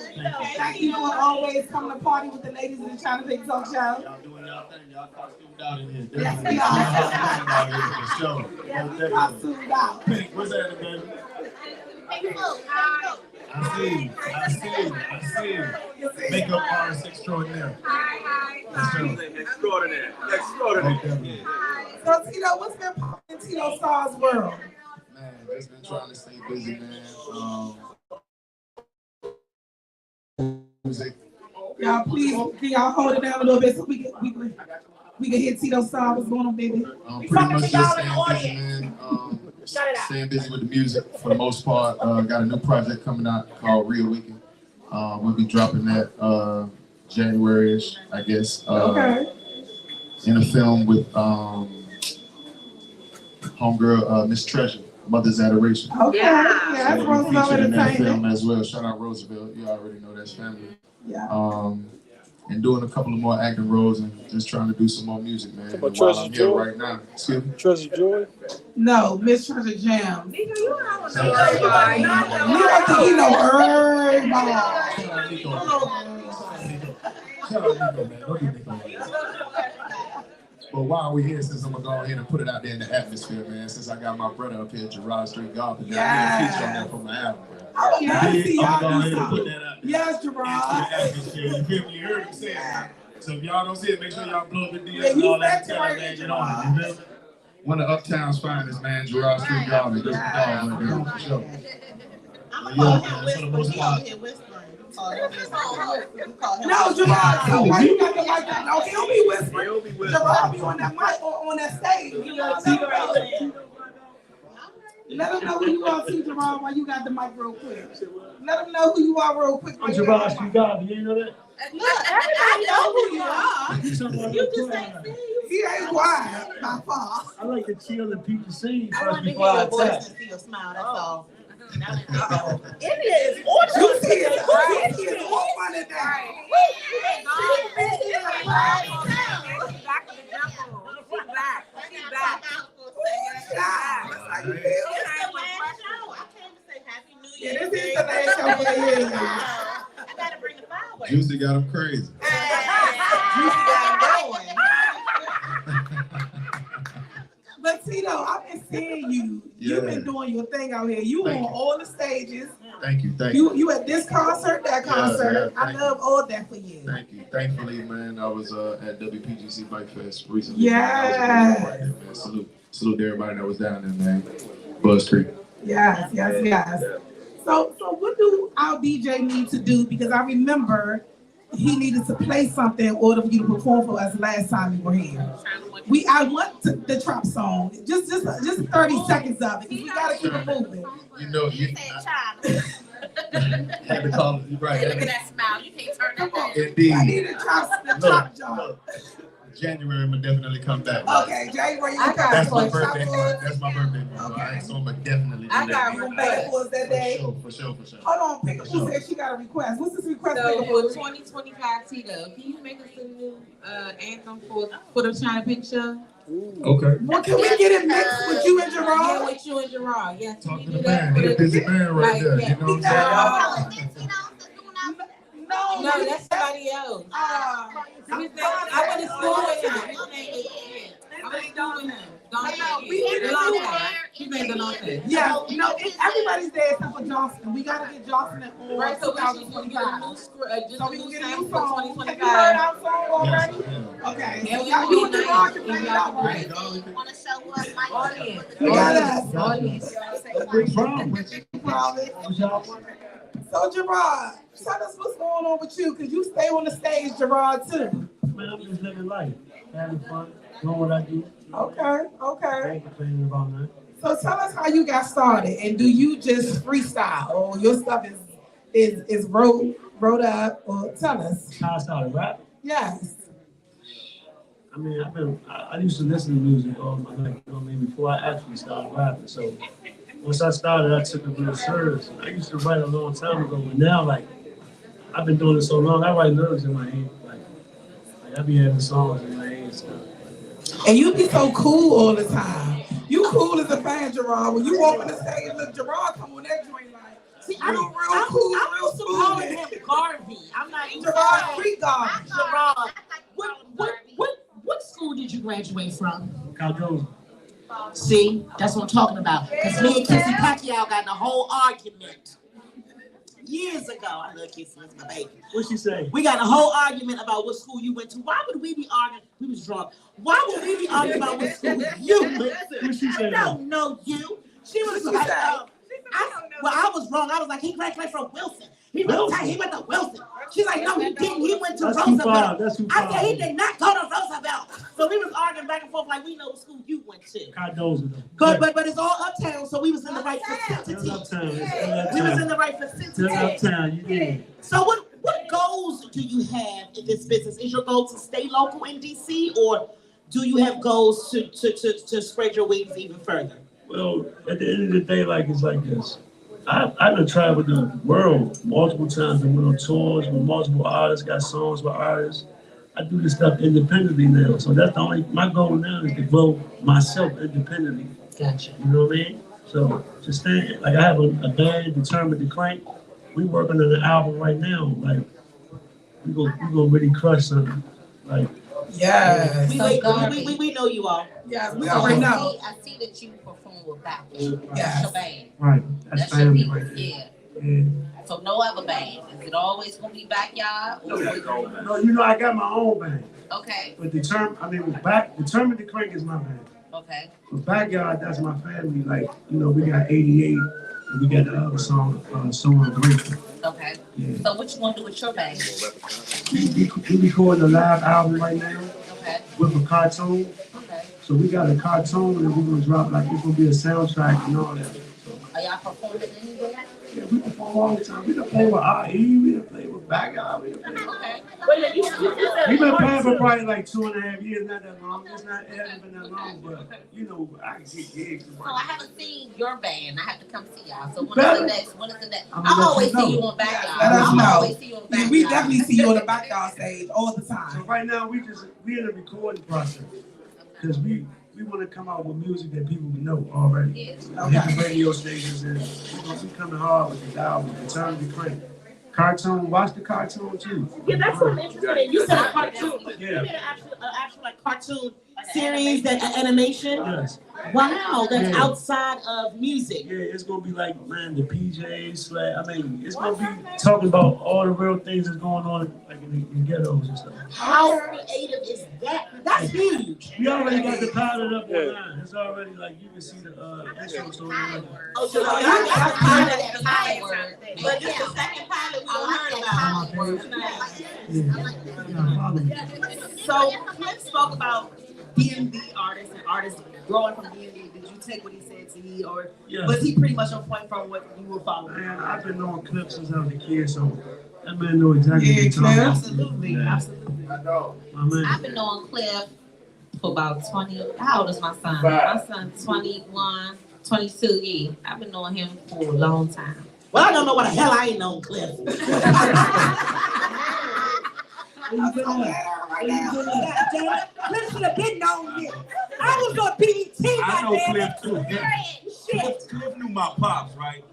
Thank you for always coming to party with the ladies in the Chyna'Pink Talk Show. Y'all doing y'all thing. Y'all costumed out in here. Yes, we are. Yes, we costumed out. Pink, what's that, baby? I see you. Makeup artist extraordinaire. Extraordinary. So, Tito, what's been popping in Tito Star's world? Man, just been trying to stay busy, man. Music. Y'all, please, can y'all hold it down a little bit so we can hear Tito Star? What's going on, baby? Pretty much just staying busy, man. Staying busy with the music for the most part. Got a new project coming out called Reawaken. We'll be dropping that January-ish, I guess. Okay. In a film with homegirl Miss Treasure, Mother's Adoration. Okay. Yeah, that's So Roosevelt featured in that film Entertainment. as well. Shout out Roosevelt. You already know that's family. Yeah. And doing a couple of more acting roles and just trying to do some more music, man. About And while Treasure I'm here Joy? right now, excuse me. Treasure Joy? No, Miss Treasure Jam. You Shout don't think you know everybody. out Nico. Shout out Nico, man. Don't get Nico. But while we're here, since I'm gonna go ahead and put it out there in the atmosphere, man, since I got my brother up here, Gerard Street Garden, I need a feature on that for my album, bro. I would love to see I'm gonna go y'all ahead do and put something. that out there. Yes, In the Gerard. atmosphere, you feel me? You heard him say it. So if y'all don't see it, make sure y'all blow up the Yeah, DMs and you all that. back to Tell right that man, here, get on it, you feel me? One of Uptown's finest, man, Gerard Street Garden. That's the dog right there, for sure. I'm Yeah, gonna man, call him for the most whispering. He part. out here whispering. Call him whispering. You call him No, whispering. Gerard, so why you got the mic? No, he'll be whispering. He'll be whispering. Gerard be on that mic or on that stage. You know what I'm saying? Let them know who you are too, Gerard, while you got the mic real quick. Let them know who you are real quick. I'm Gerard Street Garden, you know that? Look, everybody know who you are. You just ain't seen you. He ain't quiet by far. I like to chill and peep the scene I first want to hear before I your voice attack. and see your smile, that's Oh. all. India is awesome. You see it. India is all fun and down. How you feel? Yeah, this is the last show for the year, y'all. I gotta bring the flowers. Juicy got him crazy. But Tito, I've been seeing you. You've been doing your thing out here. You Thank on you. all the stages. Thank you. You at this concert, that concert. yeah, I thank love all that for you. Thank you. Thankfully, man, I was at WPGC Bike Fest recently. Yes. Right there, man. Salute to everybody that was down there, man. Buzz Creek. Yes. So what do our DJ need to do? Because I remember he needed to play something in order for you to perform for us last time you were here. I want the Trop song. Just 30 seconds of it. We gotta keep it moving. You know, you had to call it right. Look at that smile. You can't turn that off. Indeed. I need the Trop job. January, I'm gonna definitely come back. Okay, January, you I got That's my one. birthday month. That's my birthday month. Okay. So I'm gonna definitely do I that. got You one. gonna pay for us that day? For sure. Hold on, Pickaboo said she got a request. What's this request? So Pickaboo? for 2025 Tito, can you make us a new anthem for the Chyna'Pink show? Okay. Well, can we get it mixed with you and Yeah, Gerard? with you and Gerard. Yes. Talk can to you the do that man. for He a the- busy man right Like, there. yeah. You know what I'm saying? No, No, that's somebody else. His name, I went to school with him. His name is I went to school with him. Delonte. His name Delonte. Yeah, everybody's there except for Johnson. We gotta get Johnson on Right, so we should get a 2025. new script, just So a we can new get a sample new for song. Have you heard 2025. our song already? Okay. And we Y'all, will you be and Gerard nice. can And play it y'all out, can right? Audience. You got us. Audience. Big problem. Promise. What y'all want? So Gerard, tell us what's going on with you, because you stay on the stage, Gerard, too. Man, I'm just living life, having fun, doing what I do. Okay. I ain't complaining about that. So tell us how you got started, and do you just freestyle, or your stuff is wrote up, or tell us. How I started rap. Yes. I mean, I used to listen to music all my life, you know what I mean, before I actually started rapping. So once I started, I took it real serious. I used to write a long time ago, but now, like, I've been doing it so long. I write lyrics in my head. Like I be having songs in my head and stuff. And you be so cool all the time. You cool as a fan, Gerard. When you walk on the stage, look, Gerard come on that joint like, See, I'm real cool, I'm real used to calling smooth. him Garvey. I'm not even Gerard, free Garvey. Gerard. What school did you graduate from? Cowgirls. See, that's what I'm talking about. Because me and Kissy Pacquiao got in a whole argument years ago. I love Kissy, that's my baby. What'd she say? We got a whole argument about what school you went to. Why would we be arguing? We was drunk. Why would we be arguing about what school you went to? What'd she say? I don't know you. She was like, I was wrong. I was like, he graduated from Wilson. He went to Wilson. She's like, no, he didn't. He went to Roosevelt. I said, he did not go to Roosevelt. So we was arguing back and forth like we know what school you went to. Cardozo. But it's all uptown, so we was in the right vicinity. We was in the right vicinity. Uptown, you did. So what goals do you have in this business? Is your goal to stay local in DC, or do you have goals to spread your wings even further? Well, at the end of the day, like it's like this. I done traveled the world multiple times and went on tours with multiple artists, got songs with artists. I do this stuff independently now. So that's my goal now is to grow myself independently. Gotcha. You know what I mean? So just stand, like I have a band determined to crank. We working on an album right now. Like we gonna really crush something. Like Yes. We know you all. Yes, we already know. I see that you perform with backup. Yes. That's your band. right. That's That's your family people. right there. Yeah. Yeah. So no other band. Is it always gonna be backyard? Or No, you know I got my own band. okay. But determined to crank is my band. Okay. But backyard, that's my family. Like, you know, we got 88 and we got the other song, So Ungrateful. Okay. Yeah. So what you wanna do with your band? We recording a live album right now Okay. with a cartoon. Okay. So we got a cartoon and we're gonna drop, like, it's gonna be a soundtrack and all that. So, Are y'all performing anywhere? yeah, we perform all the time. We done play with RE, we done play with Backyard, we done play with... Okay. We've been playing for probably like 2.5 years, not that long. It hasn't been that long, but you know, I can get gigs. So I haven't seen your band. I have to come see y'all. So when Better. is the next? When is the next? I'm I gonna let always you know. see you on backyard. Let us I know. always see you on backyard. Yeah, we definitely see you on the backyard stage all the So time. right now, we in the recording process because we want to come out with music that people know already. Yes. Hit the radio stations and we're gonna be coming hard with the album, the Turn to Crank. Cartoon, watch the cartoon too. Yeah, that's what I'm interested in. You said a cartoon. Yeah. You made an actual like cartoon series, that animation. Yes. Wow, that's Yeah. outside of music. Yeah, it's gonna be like, man, the PJs, it's gonna be talking about all the real things that's going on like in ghettos and stuff. How creative is that? That's huge. We already got the pilot up online. It's already like you can see the intro song. Oh, so Yeah, that's pilot. the pilot. But this is the second pilot we don't heard about. So Cliff spoke about DMV artists and artists growing from DMV. Did you take what he said to heat, or Yeah. was he pretty much on point from what you were following? Man, I've been knowing Cliff since I was a kid, so that man know exactly Yeah, what he's talking Cliff. about. Absolutely, Yeah. absolutely. My man. I've been knowing Cliff for about 20. How old is my son? My son's 21, 22 years. I've been knowing him for a long time. Well, I don't know what the hell I ain't known Cliff. I'm so mad right now. Cliff should have been known me. I was on BET. I know Cliff too. Shit. Cliff knew my pops, right?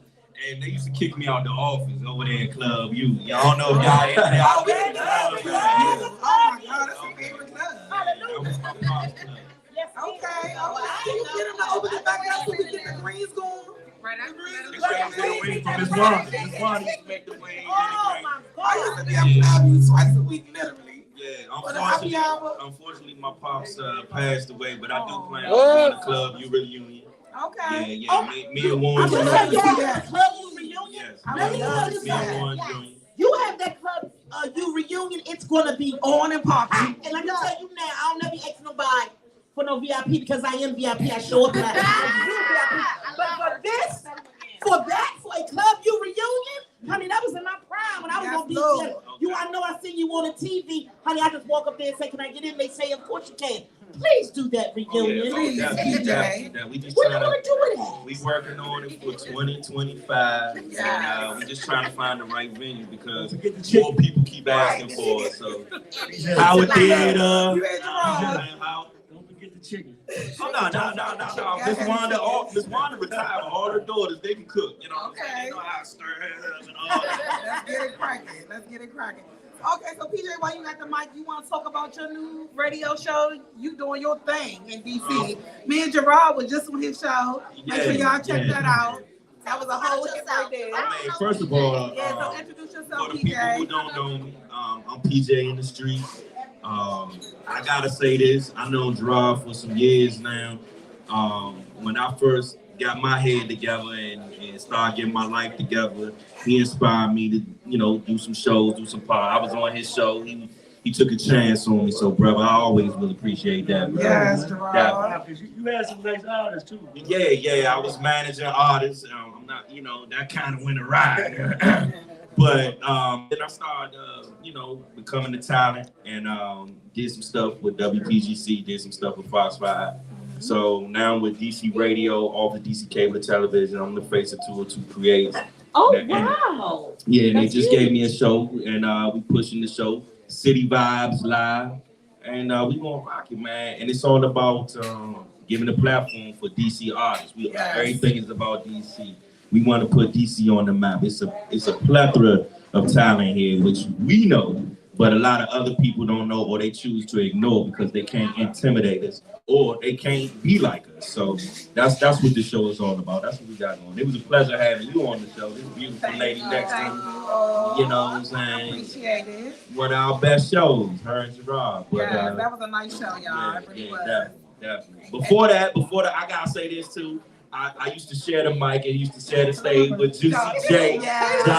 And they used to kick me out the office over there in Club U. Y'all know if y'all in there. Oh, my God, that's a favorite club. That was my pops' club. Okay, all right. Can you get him to open it back up so we get the greens going? They stay away from his water. His water used to make the way Oh my I used God. to be up Club U twice a week, literally. Yeah, unfortunately, my pops passed away, but I do plan on doing the Club U reunion. Okay. Yeah, me and Warren. I would love to see that Club U reunion. Yes, Let me tell you me and something. Warren Jr. You have that Club U reunion, it's gonna be on and popping. And let me tell you now, I'll never ask nobody for no VIP because I am VIP. I show up and I VIP. But for a Club U reunion, honey, that was in my prime when I was on BTS. I know I seen you on the TV. Honey, I just walk up there and say, can I get in? They say, of course you can. Please do that reunion. Please, PJ. We just What do you trying want to do with that? we working on it for 2025, and we just trying to find the right venue because more people keep asking for it. So Howard Theater. Don't forget the chicken. Oh no. Miss Wanda retired. All her daughters, they can cook. You know. Okay. They know how to stir it and all that. Let's get it cracking. Okay, so PJ, while you got the mic, you want to talk about your new radio show? You doing your thing in DC. Me and Gerard was just on his show. Make sure y'all check that out. That was a whole hit right there. I mean, first of all, So introduce yourself, for the people who PJ. don't know me, I'm PJ in the street. I gotta say this. I know Gerard for some years now. When I first got my head together and started getting my life together, he inspired me to, do some shows, do some pod. I was on his show. He took a chance on me. So, brother, I always will appreciate that, bro. Yes, Gerard. You had some nice artists too. Yeah. I was managing artists. I'm not, that kind of went awry. But then I started, becoming a talent and did some stuff with WPGC, did some stuff with Fox 5. So now with DC Radio, off the DC cable television, I'm the face of 202 Creates. Oh, And- wow. Yeah, and they That's just huge. gave me a show, and we pushing the show, City Vibes Live, and we gonna rock it, man. And it's all about giving a platform for DC artists. Everything is about DC. We want to put DC on the map. It's a plethora of talent here, which we know, but a lot of other people don't know, or they choose to ignore because they can't intimidate us, or they can't be like us. So that's what the show is all about. That's what we got on. It was a pleasure having you on the show. This beautiful lady next to you. You know what I'm saying? Appreciate it. One of our best shows, her and Gerard. But, Yeah, that was a nice show, y'all. It really was. definitely. Before that, I gotta say this too. I used to share the mic and used to share the stage with Juicy J. Yes. When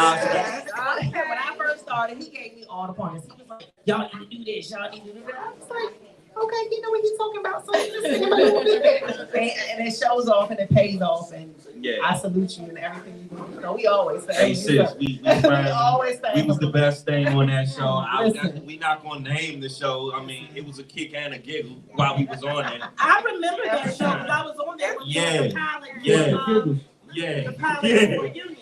I first started, he gave me all the pointers. He was like, y'all need to do this, y'all need to do that. I was like, okay, you know what he's talking about, so just think about it. And it shows off and it pays off, and I salute you and everything you do. So we always say. Hey sis, we always say. we was the best thing on that show. We not gonna name the show. I mean, it was a kick and a giggle while we was on it. I remember that show because I was on there with the pilot. Yeah. The pilot reunion.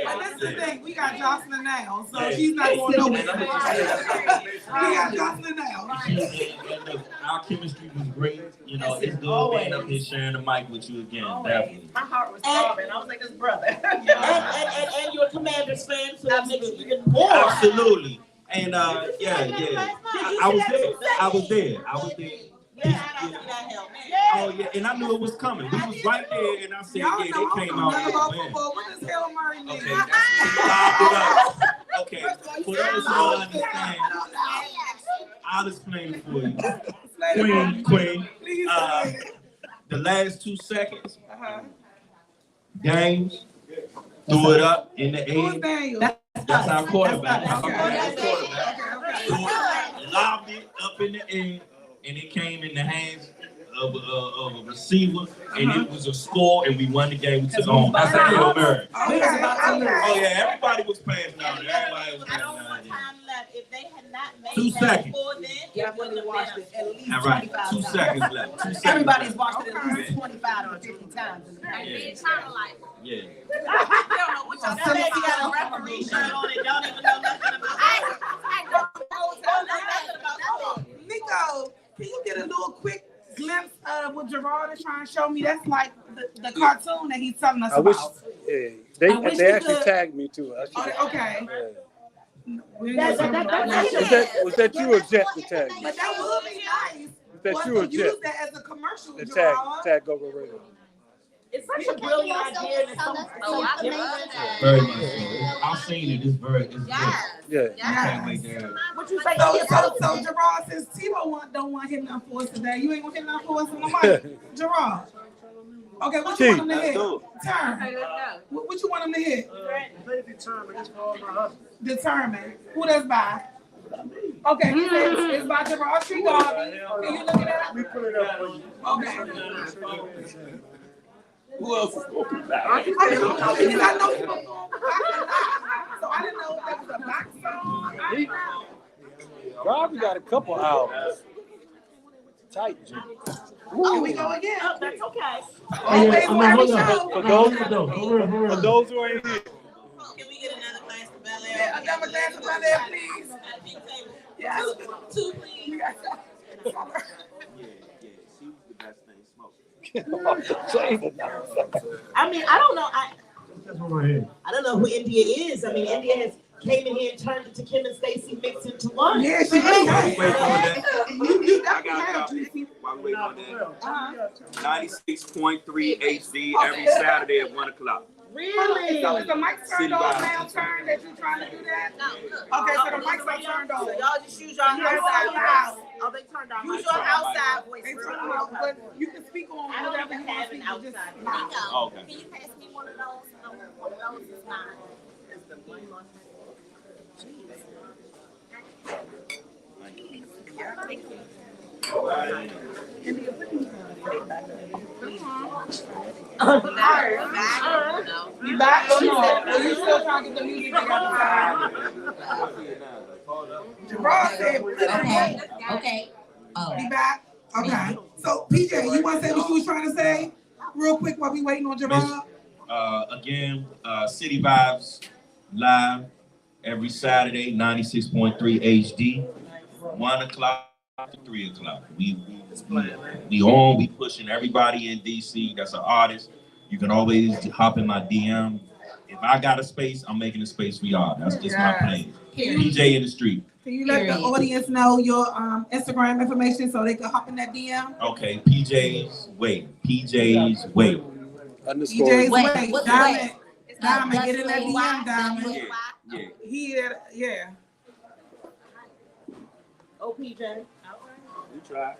But this is the thing, we got Jocelyn now, so she's not going nowhere. We got Jocelyn now. And our chemistry was great. It's good being up here sharing the mic with you again. Definitely. My heart was throbbing. I was like his brother. And you're a Commanders fan, so that makes it even more. Absolutely. And I was there. Oh yeah, and I knew it was coming. We was right there, and I said, Y'all they know came I'm out. about football. What does Hail Mary mean? Okay, that's okay. For those who don't understand, I'll explain it for you. Queen. Please. The last 2 seconds, James threw it up in the Who's air. Daniel? That's our quarterback. Okay. Lobbed it up in the air, and it came in the hands of a receiver, and it was a score, and we won the game. We took home. That's how Hail Mary. Okay. Oh yeah, everybody was playing down there. Everybody was I playing don't down want there. time left. If they had not made 2 that seconds. before then, Yeah, I wouldn't have watched it at least All right, 25 2 times. seconds left. 2 seconds. Everybody's watched it at least 25 or 50 times. Yeah. You don't know what y'all that baby got a referee shirt on and don't even know nothing about it. Nico, can you get a little quick glimpse of what Gerard is trying to show me? That's like the cartoon that he's telling us I wish, about. they actually tagged me too. Okay. Was that you or Jet that tagged me? But that would be nice. Was that you or Use Jet? that as a commercial, The Gerard. tag Go Radio. It's such a brilliant idea and it's so different. Very much so. I've seen it. It's good. Yeah. I can't wait there. What you say? So Gerard says Tebow don't want him nothing for us today. You ain't gonna hit nothing for us on the mic, Gerard. Okay, what you want him to hit? Turn. What you want him to hit? Determined. Who that's by? Okay, it's by Gerard Tree Garvey. Can you look it up? We put it up for you. Okay. Who else is talking about? I didn't know because I know you perform. So I didn't know if that was a box song. Garvey got a couple albums. tight, Jim. Here we go again. Oh, that's okay. Always I'm every hold show. on. For Hold on. those who ain't here. Can we get another glass of Bel Air? Yeah, another glass of Bel Air, please. Yes. Two, please. I mean, I don't know. That's one right here. I don't know who India is. I mean, India has came in here and turned it to Kim and Stacy mixed into one. Yeah, she really has. You I definitely got have. copy. While we wait on that. 96.3 HD every Saturday at 1 o'clock. Really? So is the mic turned off now, turn that you trying to do that? Okay, so the mics are turned off. Y'all just use your Yes, outside. Oh, they turned on Use your outside voice. They turned them off, but you can speak on I don't whatever even you have want an to speak. Just outside. loud. Oh, okay. Can you pass me one of those? One of those is mine. You back or no? Are you still trying to get the music together? Gerard said, Okay, okay. Oh. be back? Okay. So, PJ, you want to say what you was trying to say real quick while we waiting on Gerard? Again, City Vibes live every Saturday, 96.3 HD, 1 o'clock to 3 o'clock. We pushing everybody in DC that's an artist. You can always hop in my DM. If I got a space, I'm making a space for y'all. That's just my plan. PJ in the street. Can you let the audience know your Instagram information so they can hop in that DM? Okay, PJ's Way. PJ's Way. Underscore. PJ's Wait, Way. what's the Diamond. way? Diamond, get in that That's DM, the Diamond. way. Yeah. Yeah. Oh, PJ. You try.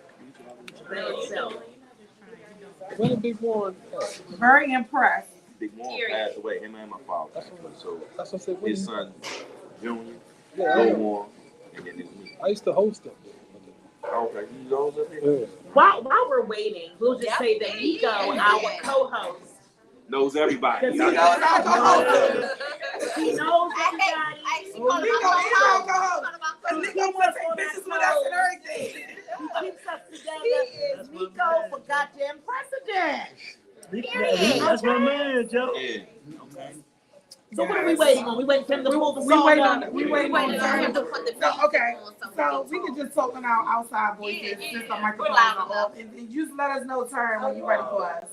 When the big one? Very impressed. Big Moore passed away. Him and my father. So That's what I said. his son, Junior, Yeah, Go Moore, and then it's me. I used to host them. Okay, you goes up here. Yeah. While we're waiting, we'll just say that Nico, our co-host, Knows everybody. He knows our co-host. he knows everybody. Nico is our co-host. But Nico wants to take pictures with us and everything. He keeps us together. He is Nico for goddamn president. That's my man, Joe. Yeah. So what are we waiting on? We waiting for him to pull the We song waiting up. on. We waiting on. him to put the beat So okay. on something. So we can just talk in our outside voices since the microphones loud are off, and just let us know, turn when you're ready for us.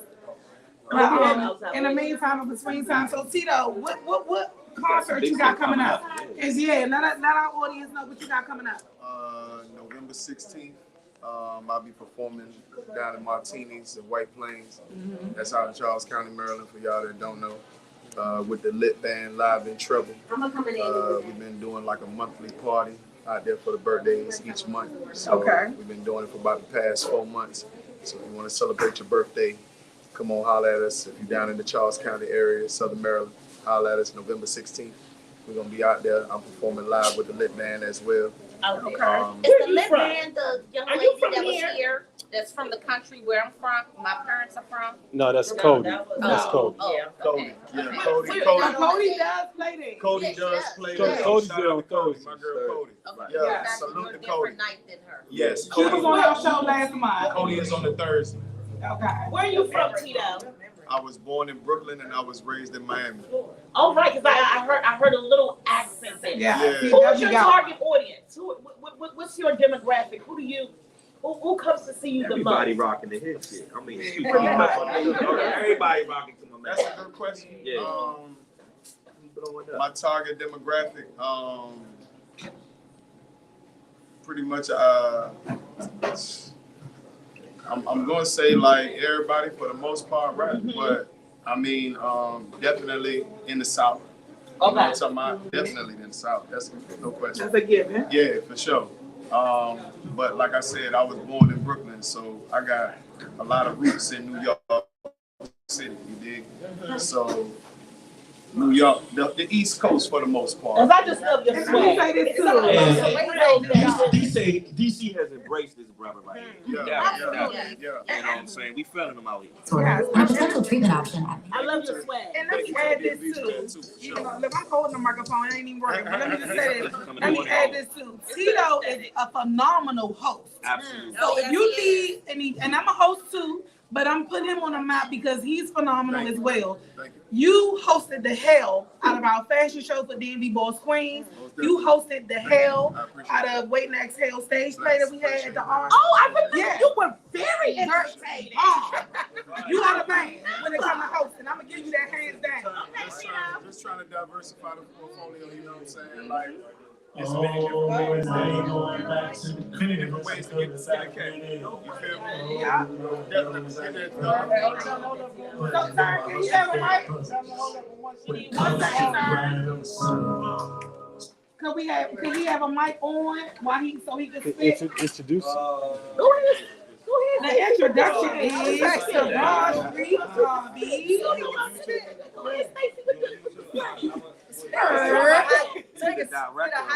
Okay. In the meantime, in between time, so Tito, what concert you got coming up? Is let our audience know what you got coming up. November 16th, I'll be performing down in Martinis in White Plains. That's out in Charles County, Maryland, for y'all that don't know. With the Lit Band Live in Trouble. We've been doing like a monthly party out there for the birthdays each month. So we've been doing it for about the past 4 months. So if you want to celebrate your birthday, come on, holler at us. If you're down in the Charles County area, Southern Maryland, holler at us November 16th. We're going to be out there. I'm performing live with the Lit Band as well. Okay. Where Is the you lit from? band the young Are lady you from that was here? here? That's from the country where I'm from. My parents are from. No, that's Cody. That's Cody. Oh, okay. Yeah, Cody does play that. Cody Yes, does yes. play Cody- that. Cody's Shout there out on to Cody, Thursdays. my girl Cody. Okay. Yeah, That's salute a to different Cody. night than her. Yes, She was on your show last month. Cody is on the Thursday. Okay. Where are you from, Tito? I was born in Brooklyn and I was raised in Miami. Oh, right, because I heard a little accent there. Yeah. Yeah. See, Who there is you your go. target audience? What's your demographic? Who comes to see you the Everybody most? rocking the hit shit. I mean, everybody rocking to my man. That's a good question. Yeah. My target demographic, pretty much, I'm going to say like everybody for the most part, right? But I mean, definitely in the South. You know what I'm talking about? Definitely in the South. That's no question. That's a given. Yeah, for sure. But like I said, I was born in Brooklyn, so I got a lot of roots in New York City, you dig? So New York, the East Coast for the most part. Cause I just love your swag. DC has embraced this brother right here. Yeah. You know what I'm saying? We feeling them out here. Or potential treatment option. I love your swag. And let me add this too. Even though I'm holding the microphone, it ain't even working. But let me just say this. Let me add this too. Tito is a phenomenal host. Absolutely. So if you need, and I'm a host too, but I'm putting him on the map because he's phenomenal as well. You hosted the hell out of our fashion show for DMV Boss Queens. You hosted the hell out of Wait and Exhale stage play that we had at the Arm. Oh, I remember. Yeah. You were very entertaining. You are the man when it comes to hosting. I'm gonna give you that hands down. Just trying to diversify the portfolio. You know what I'm saying? Like. It's going back to different ways to get the syndicate. You feel me? Yeah. Definitely. Can you have a mic? Can we have a mic on while so he can speak? Introduce. Go ahead. The introduction is Chyna'Pink. Take a direct. I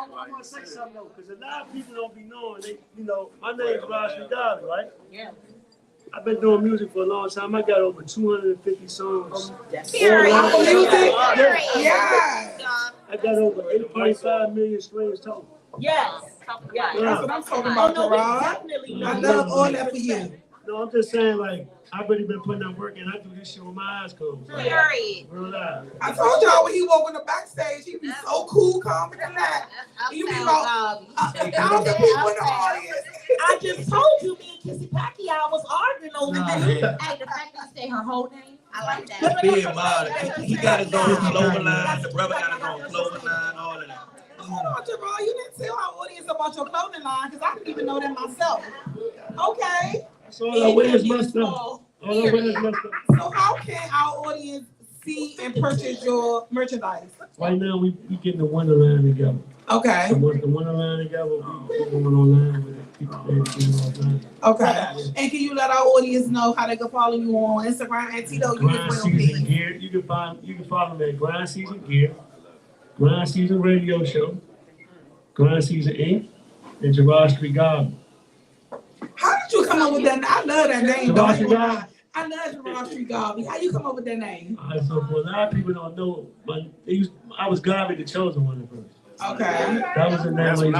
want to say something though, because a lot of people don't be knowing. They, my name's Rossi Dolly, right? Yeah. I've been doing music for a long time. I got over 250 songs. Yeah. I got over 8.5 million streams total. Yes. Yeah. That's what I'm talking about, Gerard. I love all that for you. No, I'm just saying, like, I've really been putting that work in. I do this shit with my eyes closed. Like, real live. I told y'all when he walk on the backstage, he be so cool, calm, and that. You be about down the people in the audience. I just told you, me and Kissy Pacquiao was arguing over that. Hey, the fact that you say her whole name, I like that. That's being modern. He got his own clothing line. The brother got his own clothing line. All of that. Hold on, Gerard. You didn't tell our audience about your clothing line because I didn't even know that myself. Okay. So all I wear is my stuff. All I wear is my stuff. So how can our audience see and purchase your merchandise? Right now, we getting the Wonderland together. Okay. The Wonderland together, we going online with it. People offline. Okay. And can you let our audience know how they can follow you on Instagram and Tito? Grind Season Gear. You can follow me at Grind Season Gear, Grind Season Radio Show, Grind Season Inc., and Gerard Street Garden. How did you come up with that? I love that name. Gerard Street Garden. I love Gerard Street Garden. How you come up with that name? So for a lot of people don't know, but I was Garvey the Chosen One at first. Okay. That was the name.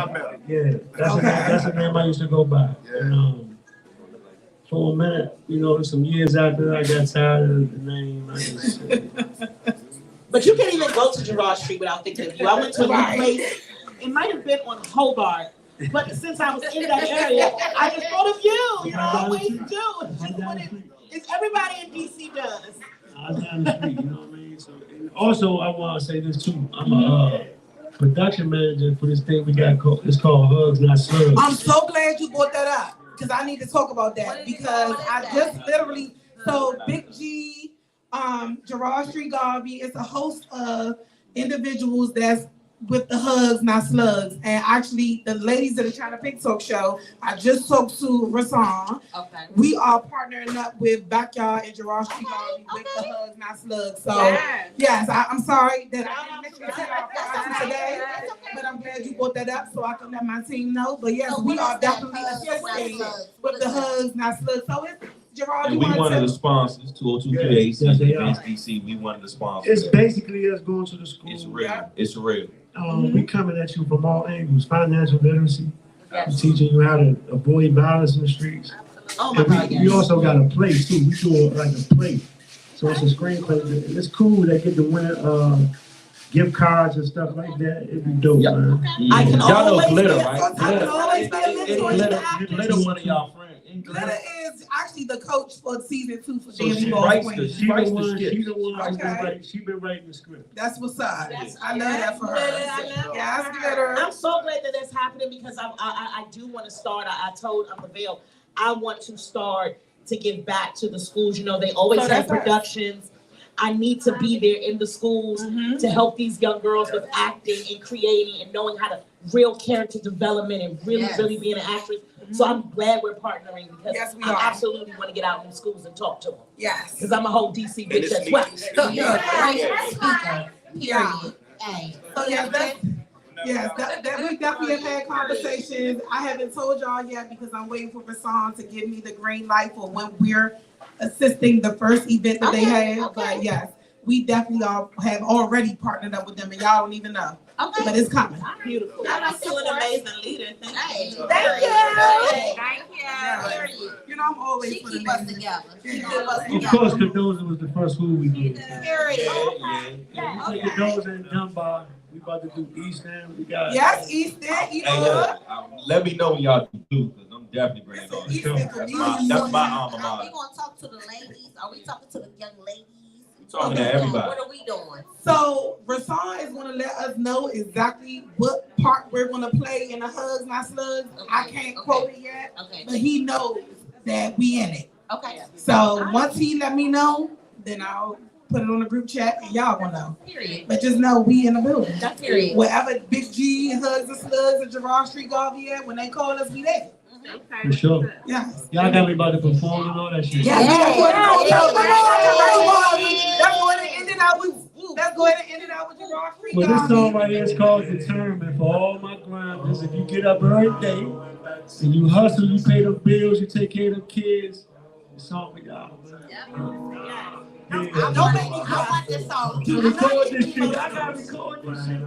That's the name I used to go by. Yeah. And, for a minute, some years after I got tired of the name, I just. But you can't even go to Gerard Street without thinking of you. I went to a place. It might have been on Hobart, but since I was in that area, I just thought of you. You always do. It's just what it's everybody in DC does. I was down the street, you know what I mean? So, and also, I want to say this too. I'm a production manager for this thing we got called. It's called Hugs Not Slugs. I'm so glad you brought that up because I need to talk about that because I just literally Big G, Gerard Street Garvey is a host of individuals that's with the Hugs Not Slugs, and actually the ladies of the Chyna'Pink talk show. I just talked to Rasan. Okay. We are partnering up with Backyard and Gerard Street Garvey with the Hugs Not Slugs. So yes, I'm sorry that I didn't mention it our today, but I'm glad you brought that up so I can let my team know. But yes, we are definitely associated with the Hugs Not Slugs. So it's Gerard, and we one of the sponsors, 202 PAC, Advanced DC. We one of the sponsors. It's basically us going to the school. It's real. It's real. We coming at you from all angles. Financial literacy. We're teaching you how to avoid violence in the streets. Oh my God, we also got a play too. We do like a play. So it's a screenplay. And it's cool. They get to win gift cards and stuff like that. It'd be dope, man. I can y'all always know Glitter, be right? Glitter one of y'all friends. Glitter is actually the coach for season 2 for So Danny she Ball writes Queen. the She writes the skit. She's the one Okay. She's been writing the script. That's what's up. I love that for her. Yes, Glitter. I'm so glad that that's happening because I do want to start. I told Unveil I want to start to give back to the schools. They always So have that's productions. I need to be there in the schools to help these young girls with acting and creating and knowing how to real character development and really being an actress. So I'm glad we're partnering because Yes, we I are. absolutely want to get out in schools and talk to them. Yes. Because I'm a whole DC bitch as well. Yeah. So we definitely have had conversations. I haven't told y'all yet because I'm waiting for Rasan to give me the green light for when we're assisting the first event that they have. But yes, we definitely all have already partnered up with them, and y'all don't even know. Okay. But it's coming. Beautiful. I'm still an amazing leader. Thank you. Thank you. Thank you. You know, I'm always She for keep the us ladies. together. Of course, Condoza was the first food we did. Period. Condoza and Dunbar. We about to do East End. We got. Yes, East End. Hey, look, let me know when y'all do because I'm definitely bringing on the show. That's my alma Are mater. we gonna talk to the ladies? Are we talking to the young ladies? Talking to everybody. What are we doing? So Rasan is going to let us know exactly what part we're going to play in the Hugs Not Slugs. I can't quote it yet, but he knows that we in it. Okay. So once he let me know, then I'll put it on the group chat and y'all will know. Period. But just know we in the building. Period. Wherever Big G and Hugs and Slugs and Gerard Street Garvey at, when they call us, we there. For sure. Yes. Y'all got anybody performing and all that shit. Yes. Let's go ahead and end it out with Gerard Street Well, this Garvey. song right here is called Determined. For all my grinders, if you get up every day and you hustle, you pay them bills, you take care of them kids, the song for y'all. Don't make me cry. I want this song. To record this shit, I gotta record this shit.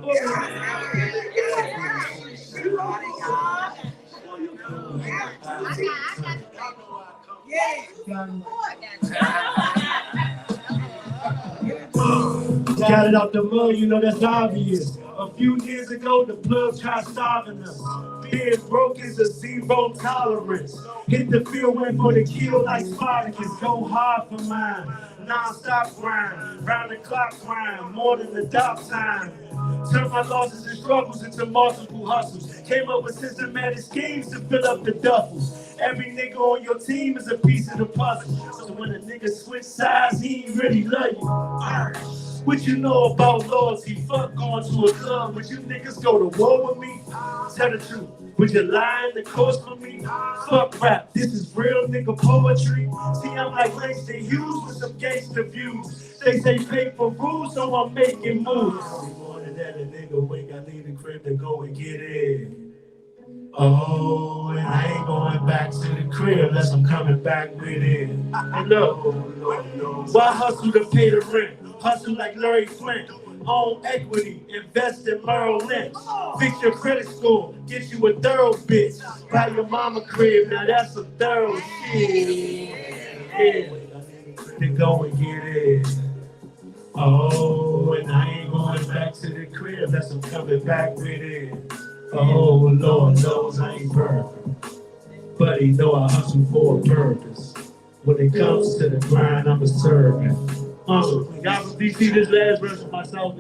Got it out the mud, you know that's obvious. A few years ago, the plug tried starving us. Being broke is a zero tolerance. Hit the field, went for the kill like Spartacus. Go hard for mine. Non-stop grind, round the clock grind, more than the dot time. Turn my losses and struggles into multiple hustles. Came up with systematic schemes to fill up the duffels. Every nigga on your team is a piece of the puzzle. So when a nigga switch sides, he ain't really love you. What you know about loyalty? Fuck going to a club. Would you niggas go to war with me? Tell the truth. Would you lie in the course for me? Fuck rap. This is real nigga poetry. See, I'm like Langston Hughes with some gangster views. They say pay for rules, so I'm making moves. More than that, a nigga wake, I need a crib to go and get in. Oh, and I ain't going back to the crib unless I'm coming back with it. And look, why hustle to pay the rent? Hustle like Larry Flint. Own equity, invest in Merrill Lynch. Fix your credit score, get you a thorough bitch. Buy your mama crib, now that's some thorough shit. Yeah, to go and get it. Oh, and I ain't going back to the crib unless I'm coming back with it. Oh, Lord knows I ain't perfect, but he know I hustle for a purpose. When it comes to the grind, I'm a servant. Y'all from DC, this last verse of myself.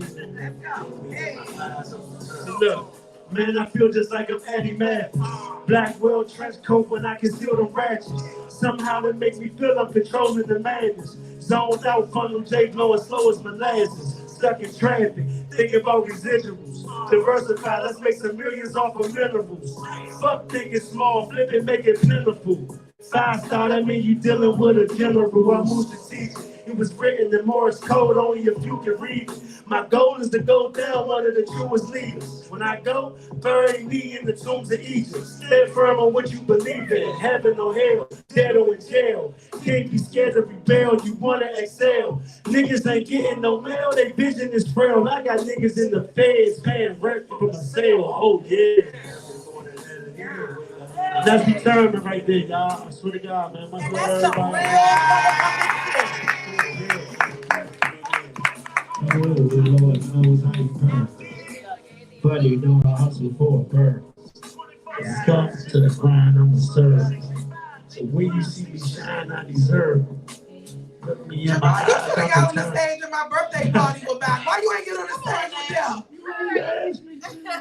Look, man, I feel just like I'm Eddie Mathis. Black world trench coat when I conceal the ratchets. Somehow it makes me feel I'm controlling the madness. Zoned out, funnel J blowing slow as molasses. Stuck in traffic, thinking about residuals. Diversify, let's make some millions off of minerals. Fuck thinking small, flip it, make it plentiful. 5-star, that mean you dealing with a general. I moved to teach. It was written in Morse code, only if you can read it. My goal is to go down one of the truest leaders. When I go, bury me in the tombs of Egypt. Stand firm on what you believe in, heaven or hell, dead or in jail. Can't be scared to rebel, you wanna excel. Niggas ain't getting no mail, they vision is frail. I got niggas in the feds paying rent for my sale, oh yeah. That's determined right there, y'all. I swear to God, man. Much love everybody. Oh, the Lord knows I ain't perfect, but he know I hustle for a purpose. When it comes to the grind, I'm a servant. So when you see me shine, I deserve it. Look me in my eyes. You should have got on the stage at my birthday party with back. Why you ain't get on the stage with them?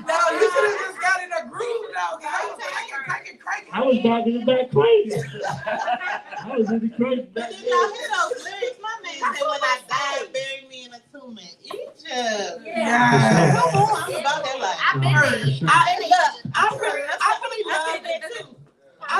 No, you should have just got in a groove now. I was cranking. I was backing it back crazy. I was really crazy back But you know, hear those lyrics. My man said, when I die, bury me in a tomb in Egypt. Yeah. Come on, I'm about that life. I really love that too. I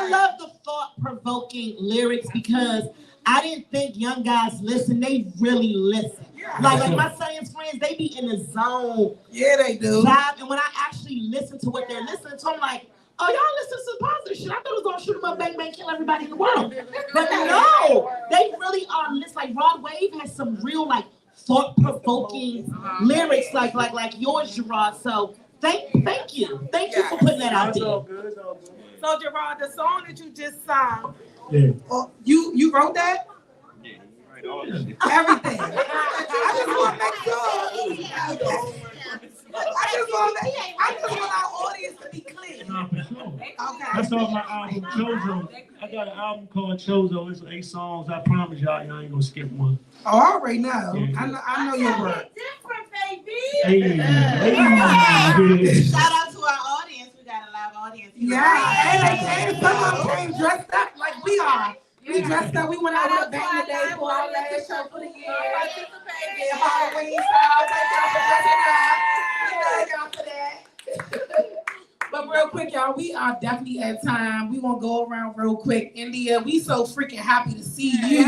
lyrics because I didn't think young guys listen. They really listen. Like my science friends, they be in the zone. Yeah, they do. Vibe. And when I actually listen to what they're listening to, I'm like, oh, y'all listen to some positive shit. I thought it was gonna shoot them up, bang, bang, kill everybody in the world. But no, they really are. It's like Rod Wave has some real like thought-provoking lyrics, like yours, Gerard. So thank you for putting that out there. So Gerard, the song that you just sang, Yeah. you wrote that? Yeah, right, all that shit. Everything. I just want to make sure. I just want our audience to be clear. No, for sure. Okay. That's off my album, Chozo. I got an album called Chozo. It's 8 songs. I promise y'all ain't gonna skip one. Oh, I already know. Yeah. I know your word. Hey. Shout out to our audience. We got a live audience. Yeah, and some of them came dressed up like we are. We dressed up. We went out with a bang today for our last show for the year. Yeah, Halloween style. Thank y'all for that. But real quick, y'all, we are definitely at time. We gonna go around real quick. India, we so freaking happy to see you.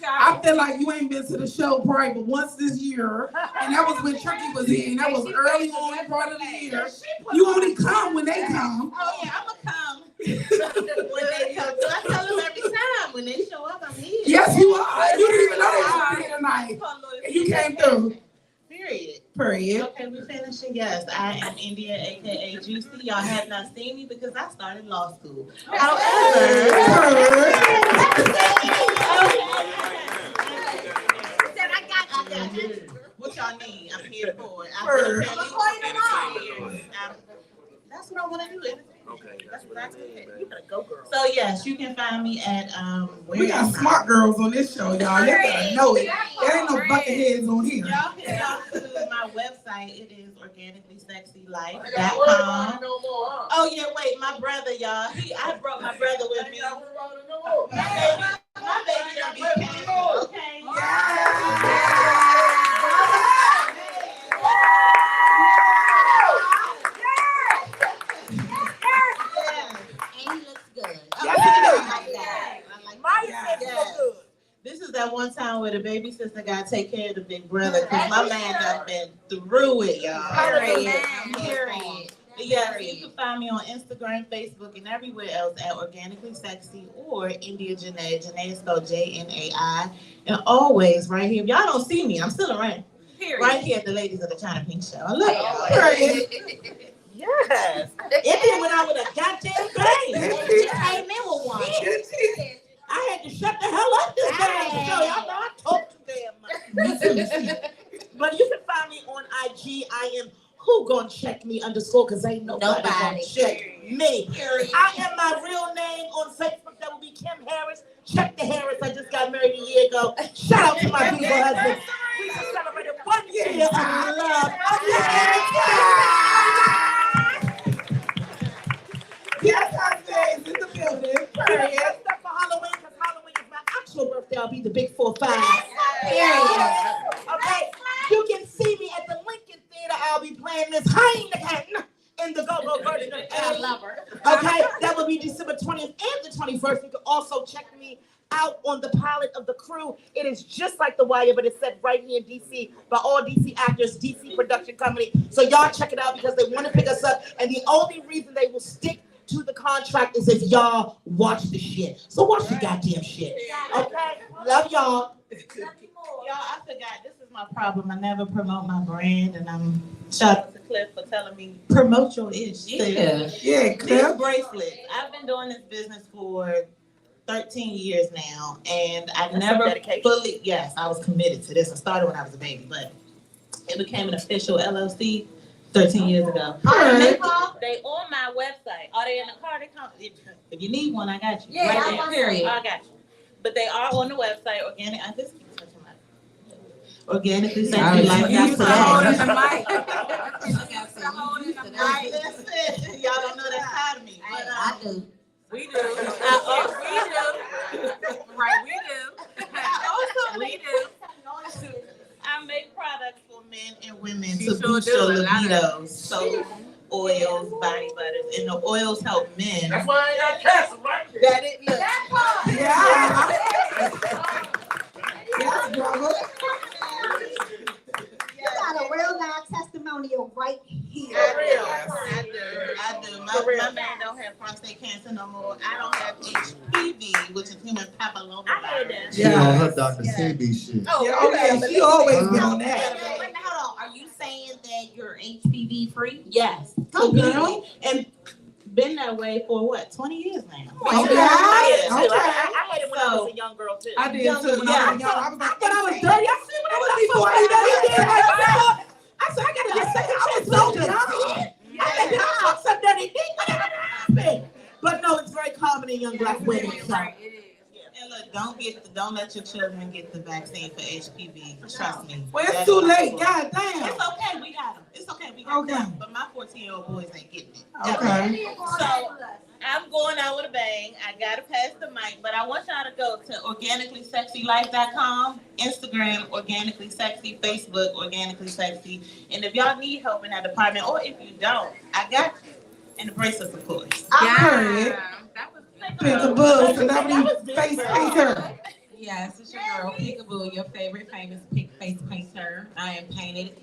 I feel like you ain't been to the show probably but once this year, and that was when Tricky was here, and that was early on part of the year. You only come when they come. Oh yeah, I'm gonna come when they come. So I tell them every time when they show up, I'm here. Yes, you are. You didn't even know they were here tonight. And you came through. Period. Okay, we're finishing. Yes, I am India, aka Juicy. Y'all have not seen me because I started law school. What y'all need? I'm here for it. That's what I want to do. Okay, that's what I did. You gotta go, girl. So yes, you can find me at We got smart girls on this show, y'all. They gotta know it. There ain't no bucketheads on here. Y'all can go to my website. It is organicallysexylife.com. Oh yeah, wait, my brother, y'all. I brought my brother with me. My baby don't be canceled, okay? This is that one time where the baby sister got to take care of the big brother because my man done been through it, y'all. Period. Yeah, so you can find me on Instagram, Facebook, and everywhere else at Organically Sexy or India Janae. Janae is spelled J-N-A-I. And always right here. If y'all don't see me, I'm still around. Period. Right here at the ladies of the Chyna'Pink show. I love y'all. Yes. India went out with a goddamn bang. She came in with one. I had to shut the hell up this damn show. Y'all know I talk too damn much. But you can find me on IG. I am who gonna check me _ because ain't nobody gonna check me. I am my real name on Facebook. That will be Kim Harris. Check the Harris. I just got married a year ago. Shout out to my beautiful husband. We just celebrated 1 year of love. Yes, husband is in the building. Period. Stuff for Halloween because Halloween is my actual birthday. I'll be the big 4-5. Period. Okay. You can see me at the Lincoln Theater. I'll be playing Miss Heineken in the go-go version of I Love Her. Okay, that will be December 20th and the 21st. You can also check me out on the pilot of The Crew. It is just like The Wire, but it's set right here in DC by all DC actors, DC production company. So y'all check it out because they want to pick us up. And the only reason they will stick to the contract is if y'all watch the shit. So watch the goddamn shit. Okay? Love y'all. Y'all, I forgot. This is my problem. I never promote my brand, and I'm shout out to Cliff for telling me promote your ish. Yeah, Cliff. These bracelets. I've been doing this business for 13 years now, and I never fully. Yes, I was committed to this. I started when I was a baby, but it became an official LLC 13 years ago. They on my website. Are they in the car? They come. If you need one, I got you. Yeah, right period. I got you. But they are on the website. Organic. I just keep touching my. Organically Sexy Life. Listen, y'all don't know that side of me. But, I do. We do. We do. Right, we do. Also, we do. I make products for men and women to boost your libido. Soap, oils, body butters, and the oils help men. That's why I ain't got cancer, right? That it? Look. Yes, brother. You got a real live testimonial right here. I do. My man don't have prostate cancer no more. I don't have HPV, which is human papillomavirus. She on her Dr. Sebi shit. Oh, Yeah, she always been on that. Hold on. Are you saying that you're HPV free? Yes. Oh, girl. And been that way for what? 20 years now. Okay. I had it when I was a young girl too. I did too. When I was young, I was like, I thought I was dirty. I said when I was before you I said I gotta get sick. I was so young. I took some dirty thing. Whatever happened. But no, it's very common in young black women. So. And look, don't let your children get the vaccine for HPV. Trust me. well, it's too late. God damn. It's okay, we got them. It's okay, we got them. But my 14-year-old boys ain't getting it. Okay. So I'm going out with a bang. I gotta pass the mic, but I want y'all to go to organicallysexylife.com, Instagram, organically sexy, Facebook, organically sexy. And if y'all need help in that department, or if you don't, I got you. And the bracelets, of course. I heard it. Peekaboo, celebrity face painter. Yes, it's your girl, Peekaboo, your favorite famous pink face painter. I am painted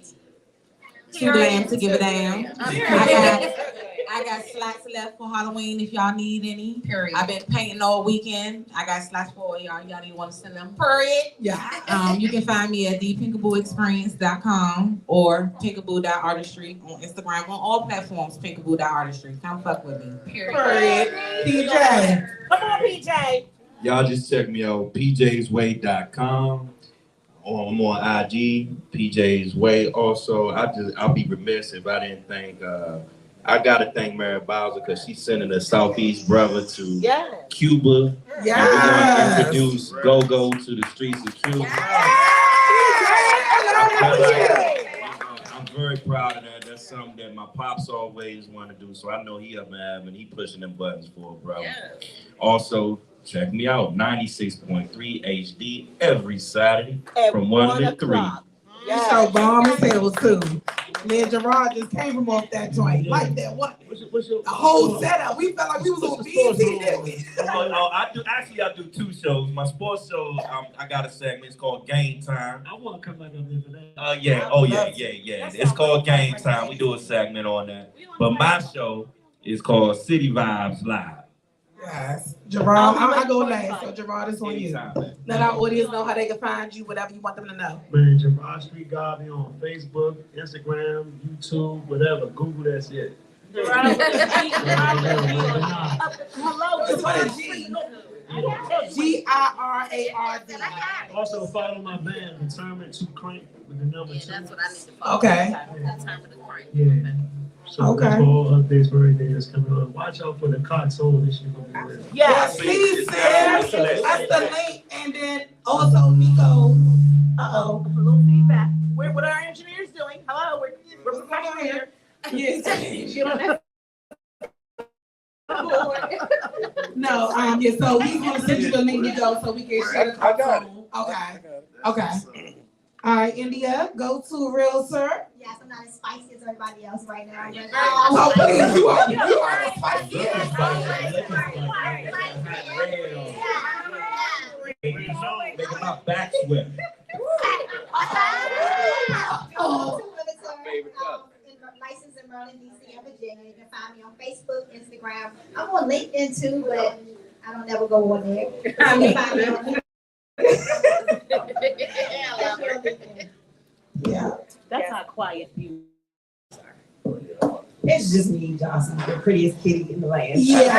too damn to give a damn. I got slots left for Halloween if y'all need any. Period. I've been painting all weekend. I got slots for y'all. Y'all need want to send them. Period. Yeah. You can find me at thepeekabooexperience.com or peekaboo.artistry on Instagram, on all platforms, peekaboo.artistry. Come fuck with me. Period. PJ. Come on, PJ. Y'all just check me out, pjsway.com. I'm on IG, PJ's Way. Also, I'll be remiss if I didn't thank, I gotta thank Mary Bowser because she's sending a Southeast brother to Cuba. Yeah. And we're gonna introduce Go-Go to the streets of Cuba. I'm very proud of that. That's something that my pops always want to do. So I know he up and at and he pushing them buttons for it, bro. Also, check me out, 96.3 HD every Saturday from 1 to 3. You so bomb as hell too. Me and Gerard just came from off that joint. Like that. What? The whole setup. We felt like we was on BET, didn't we? I do 2 shows. My sports show, I got a segment. It's called Game Time. I want to come back up here for that. Yeah. It's called Game Time. We do a segment on that. But my show is called City Vibes Live. Yes. Gerard, I go last, so Gerard is on you. Let our audience know how they can find you, whatever you want them to know. Man, Gerard Street Garvey on Facebook, Instagram, YouTube, whatever. Google that shit. Hello, it's what is G? GIRARD. Also follow my band, Determined to Crank with the number 2. That's what I need to follow. Okay. Determined to crank. Yeah. So that's for all updates for everything that's coming on. Watch out for the cartoon this year. Yes, please, that's the link. And then also Nico. A little feedback. What are our engineers doing? Hello, we're professional here. Yes. No, yeah, so he's gonna send you the link to go so we can share the cartoon. Okay. All right, India, go to Real Sir. Yes, I'm not as spicy as everybody else right now. But, Oh, please, you are spicy. Making my back sweat. Licensed in Maryland, DC, and Virginia. You can find me on Facebook, Instagram. I'm on LinkedIn too, but I don't ever go on there. You can find me on Yeah. That's not quiet view. It's just me, Johnson, the prettiest kitty in the land. Yeah.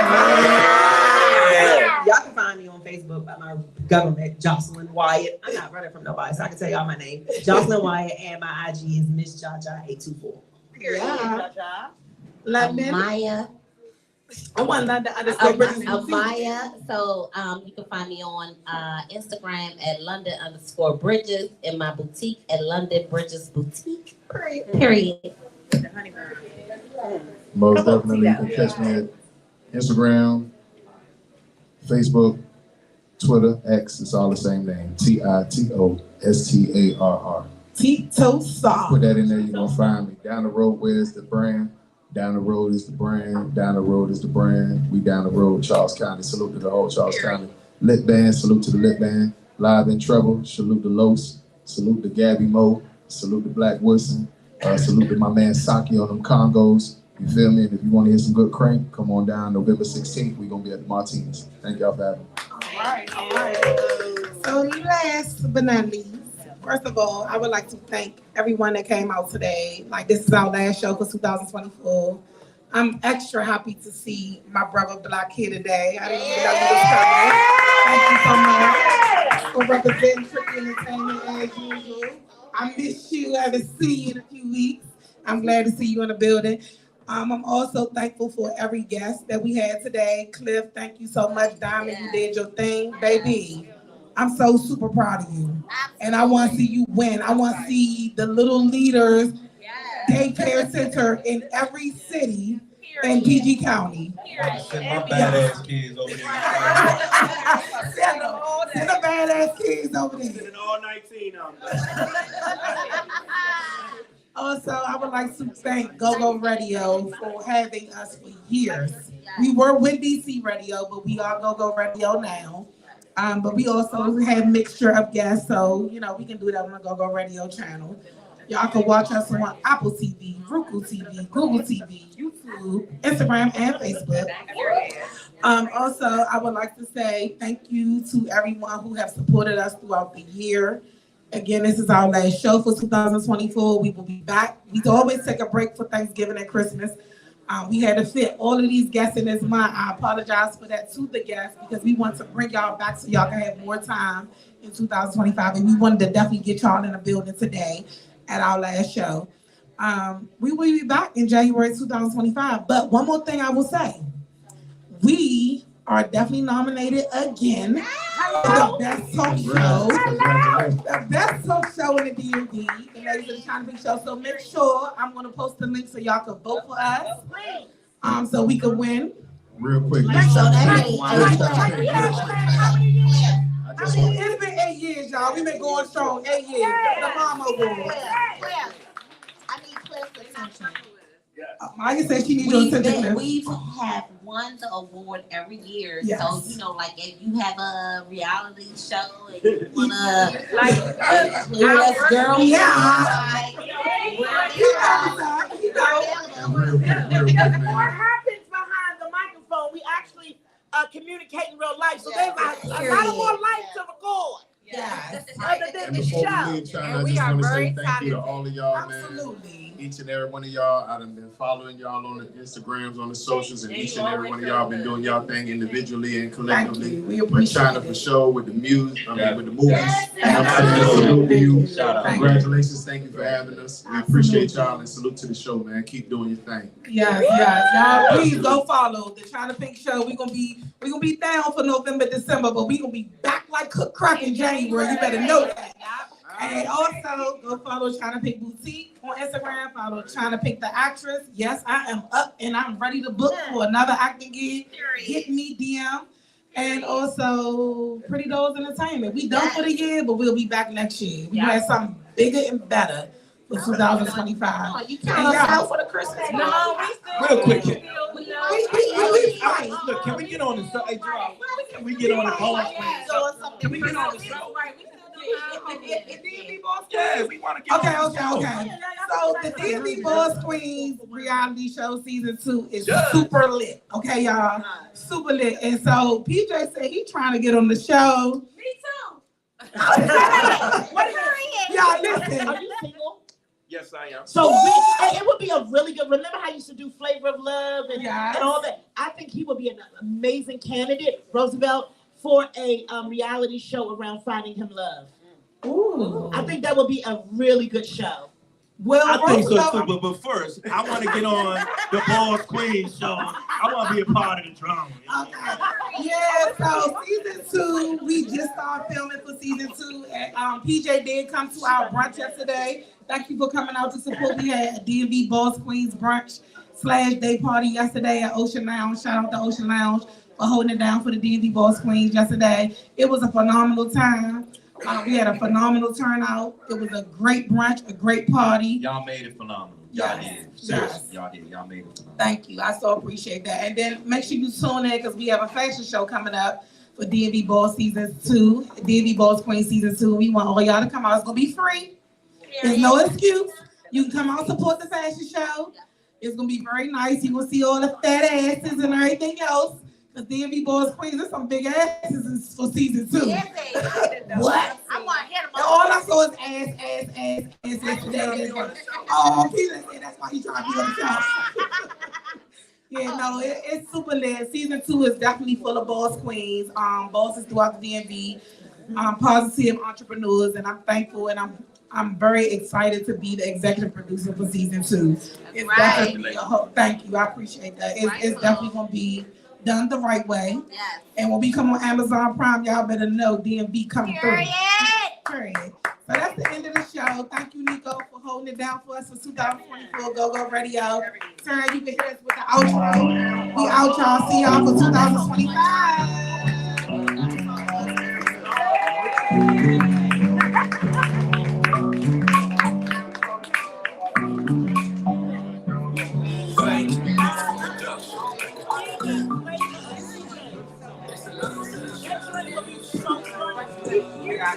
Y'all can find me on Facebook by my government, Jocelyn Wyatt. I'm not running from nobody, so I can tell y'all my name. Jocelyn Wyatt, and my IG is Miss Jaja 824. Yeah. Maya. I want London underscore Maya. So you can find me on Instagram at London_Bridges and my boutique at London Bridges Boutique. Period. Most definitely, you can catch me at Instagram, Facebook, Twitter, X. It's all the same name. TITOSTARR. Tito Star. Put that in there. You're gonna find me. Down the road, where's the brand? Down the road is the brand. Down the road is the brand. We down the road, Charles County. Salute to the whole Charles County Lit Band. Salute to the Lit Band. Live in Trouble. Salute to Los. Salute to Gabby Moe. Salute to Black Wilson. Salute to my man Saki on them Congos. You feel me? And if you want to hear some good crank, come on down November 16th. We're going to be at the Martinis. Thank y'all for having me. All right. So last but not least, first of all, I would like to thank everyone that came out today. Like, this is our last show for 2024. I'm extra happy to see my brother Black here today. I didn't even know he was coming. Thank you so much for representing Tricky Entertainment as usual. I miss you. I haven't seen you in a few weeks. I'm glad to see you in the building. I'm also thankful for every guest that we had today. Cliff, thank you so much. Diamond, you did your thing. Baby, I'm so super proud of you. And I want to see you win. I want to see the Little Leaders Daycare Center in every city in PG County. Send my badass kids over there. Send the badass kids over there. Sending all 19 of them. Also, I would like to thank GoGo Radio for having us for years. We were with DC Radio, but we are GoGo Radio now. But we also have mixture of guests, so we can do that on the GoGo Radio channel. Y'all can watch us on Apple TV, Roku TV, Google TV, YouTube, Instagram, and Facebook. Also, I would like to say thank you to everyone who have supported us throughout the year. Again, this is our last show for 2024. We will be back. We always take a break for Thanksgiving and Christmas. We had to fit all of these guests in this month. I apologize for that to the guests because we want to bring y'all back so y'all can have more time in 2025. And we wanted to definitely get y'all in the building today at our last show. We will be back in January 2025. But one more thing I will say. We are definitely nominated again for the best talk show. The best talk show in the DMV, the Ladies of the Chyna'Pink Show. So make sure I'm going to post the link so y'all can vote for us, so we can win. Real quick. It's been 8 years, y'all. We've been going strong 8 years. The Mama Award. I need Cliff's attention. Maya said she needs your attention. We have won the award every year. Yes. So, like if you have a reality show and you wanna include us, girl. Because more happens behind the microphone. We actually communicate in real life. So there's a lot more life to record. Yes. Other than And the before show. we leave, China, I just want to say thank you to all of y'all, man. Each and every one of y'all, I've been following y'all on the Instagrams, on the socials, and each and every one of y'all been doing y'all thing individually and collectively. We appreciate China for sure with the music, with the movies. Salute to you. Congratulations, thank you for having us. We appreciate y'all and salute to the show, man. Keep doing your thing. Yes. Y'all please go follow the Chyna'Pink Show. We're gonna be down for November, December, but we're gonna be back like cook crack in January. You better know that. And also go follow Chyna'Pink Boutique on Instagram. Follow Chyna'Pink the actress. Yes, I am up and I'm ready to book for another acting gig. Hit me DM. And also Pretty Dolls Entertainment. We done for the year, but we'll be back next year. We have something bigger and better for 2025. You count us out for the Christmas? No, we still. Real quick. Look, can we get on the show? Hey, Gerard, can we get on the call? Can we get on the show? Yeah, we want to get on the show. Okay. So the Disney Boss Queens reality show season 2 is super lit. Okay, y'all, super lit. And so PJ said he's trying to get on the show. Me too. Y'all listen. Are you single? Yes, I am. So it would be a really good. Remember how you used to do Flavor of Love and all that? I think he would be an amazing candidate, Roosevelt, for a reality show around finding him love. Ooh. I think that would be a really good show. Well, I think so too, but first, I want to get on the Boss Queen show. I want to be a part of the drama. Yeah, so season 2, we just started filming for season 2. And PJ did come to our brunch yesterday. Thank you for coming out to support. We had a DMV Boss Queens brunch / day party yesterday at Ocean Lounge. Shout out to Ocean Lounge for holding it down for the DMV Boss Queens yesterday. It was a phenomenal time. We had a phenomenal turnout. It was a great brunch, a great party. Y'all made it phenomenal. Y'all Yes, did. Seriously, yes. y'all did. Y'all made it. Thank you. I so appreciate that. And then make sure you tune in because we have a fashion show coming up for DMV Ball Season 2, DMV Balls Queen Season 2. We want all y'all to come out. It's going to be free. There's no excuse. You can come out and support the fashion show. It's going to be very nice. You're going to see all the fat asses and everything else. Because DMV Balls Queens, there's some big asses for Season 2. What? I want to hit them And all I saw is ass yesterday. Oh, Peter said that's why he trying to be on the top. Yeah, no, it's super lit. Season 2 is definitely full of boss queens, bosses throughout the DMV, positive entrepreneurs, and I'm thankful and I'm very excited to be the executive producer for Season 2. It's definitely thank you, I appreciate that. It's definitely gonna be done the right way. Yes. And when we come on Amazon Prime, y'all better know DMV coming through. Period. So that's the end of the show. Thank you, Nico, for holding it down for us for 2024 Go Radio. Turn, you can hit us with the outro. We out, y'all. See y'all for 2025. Yeah.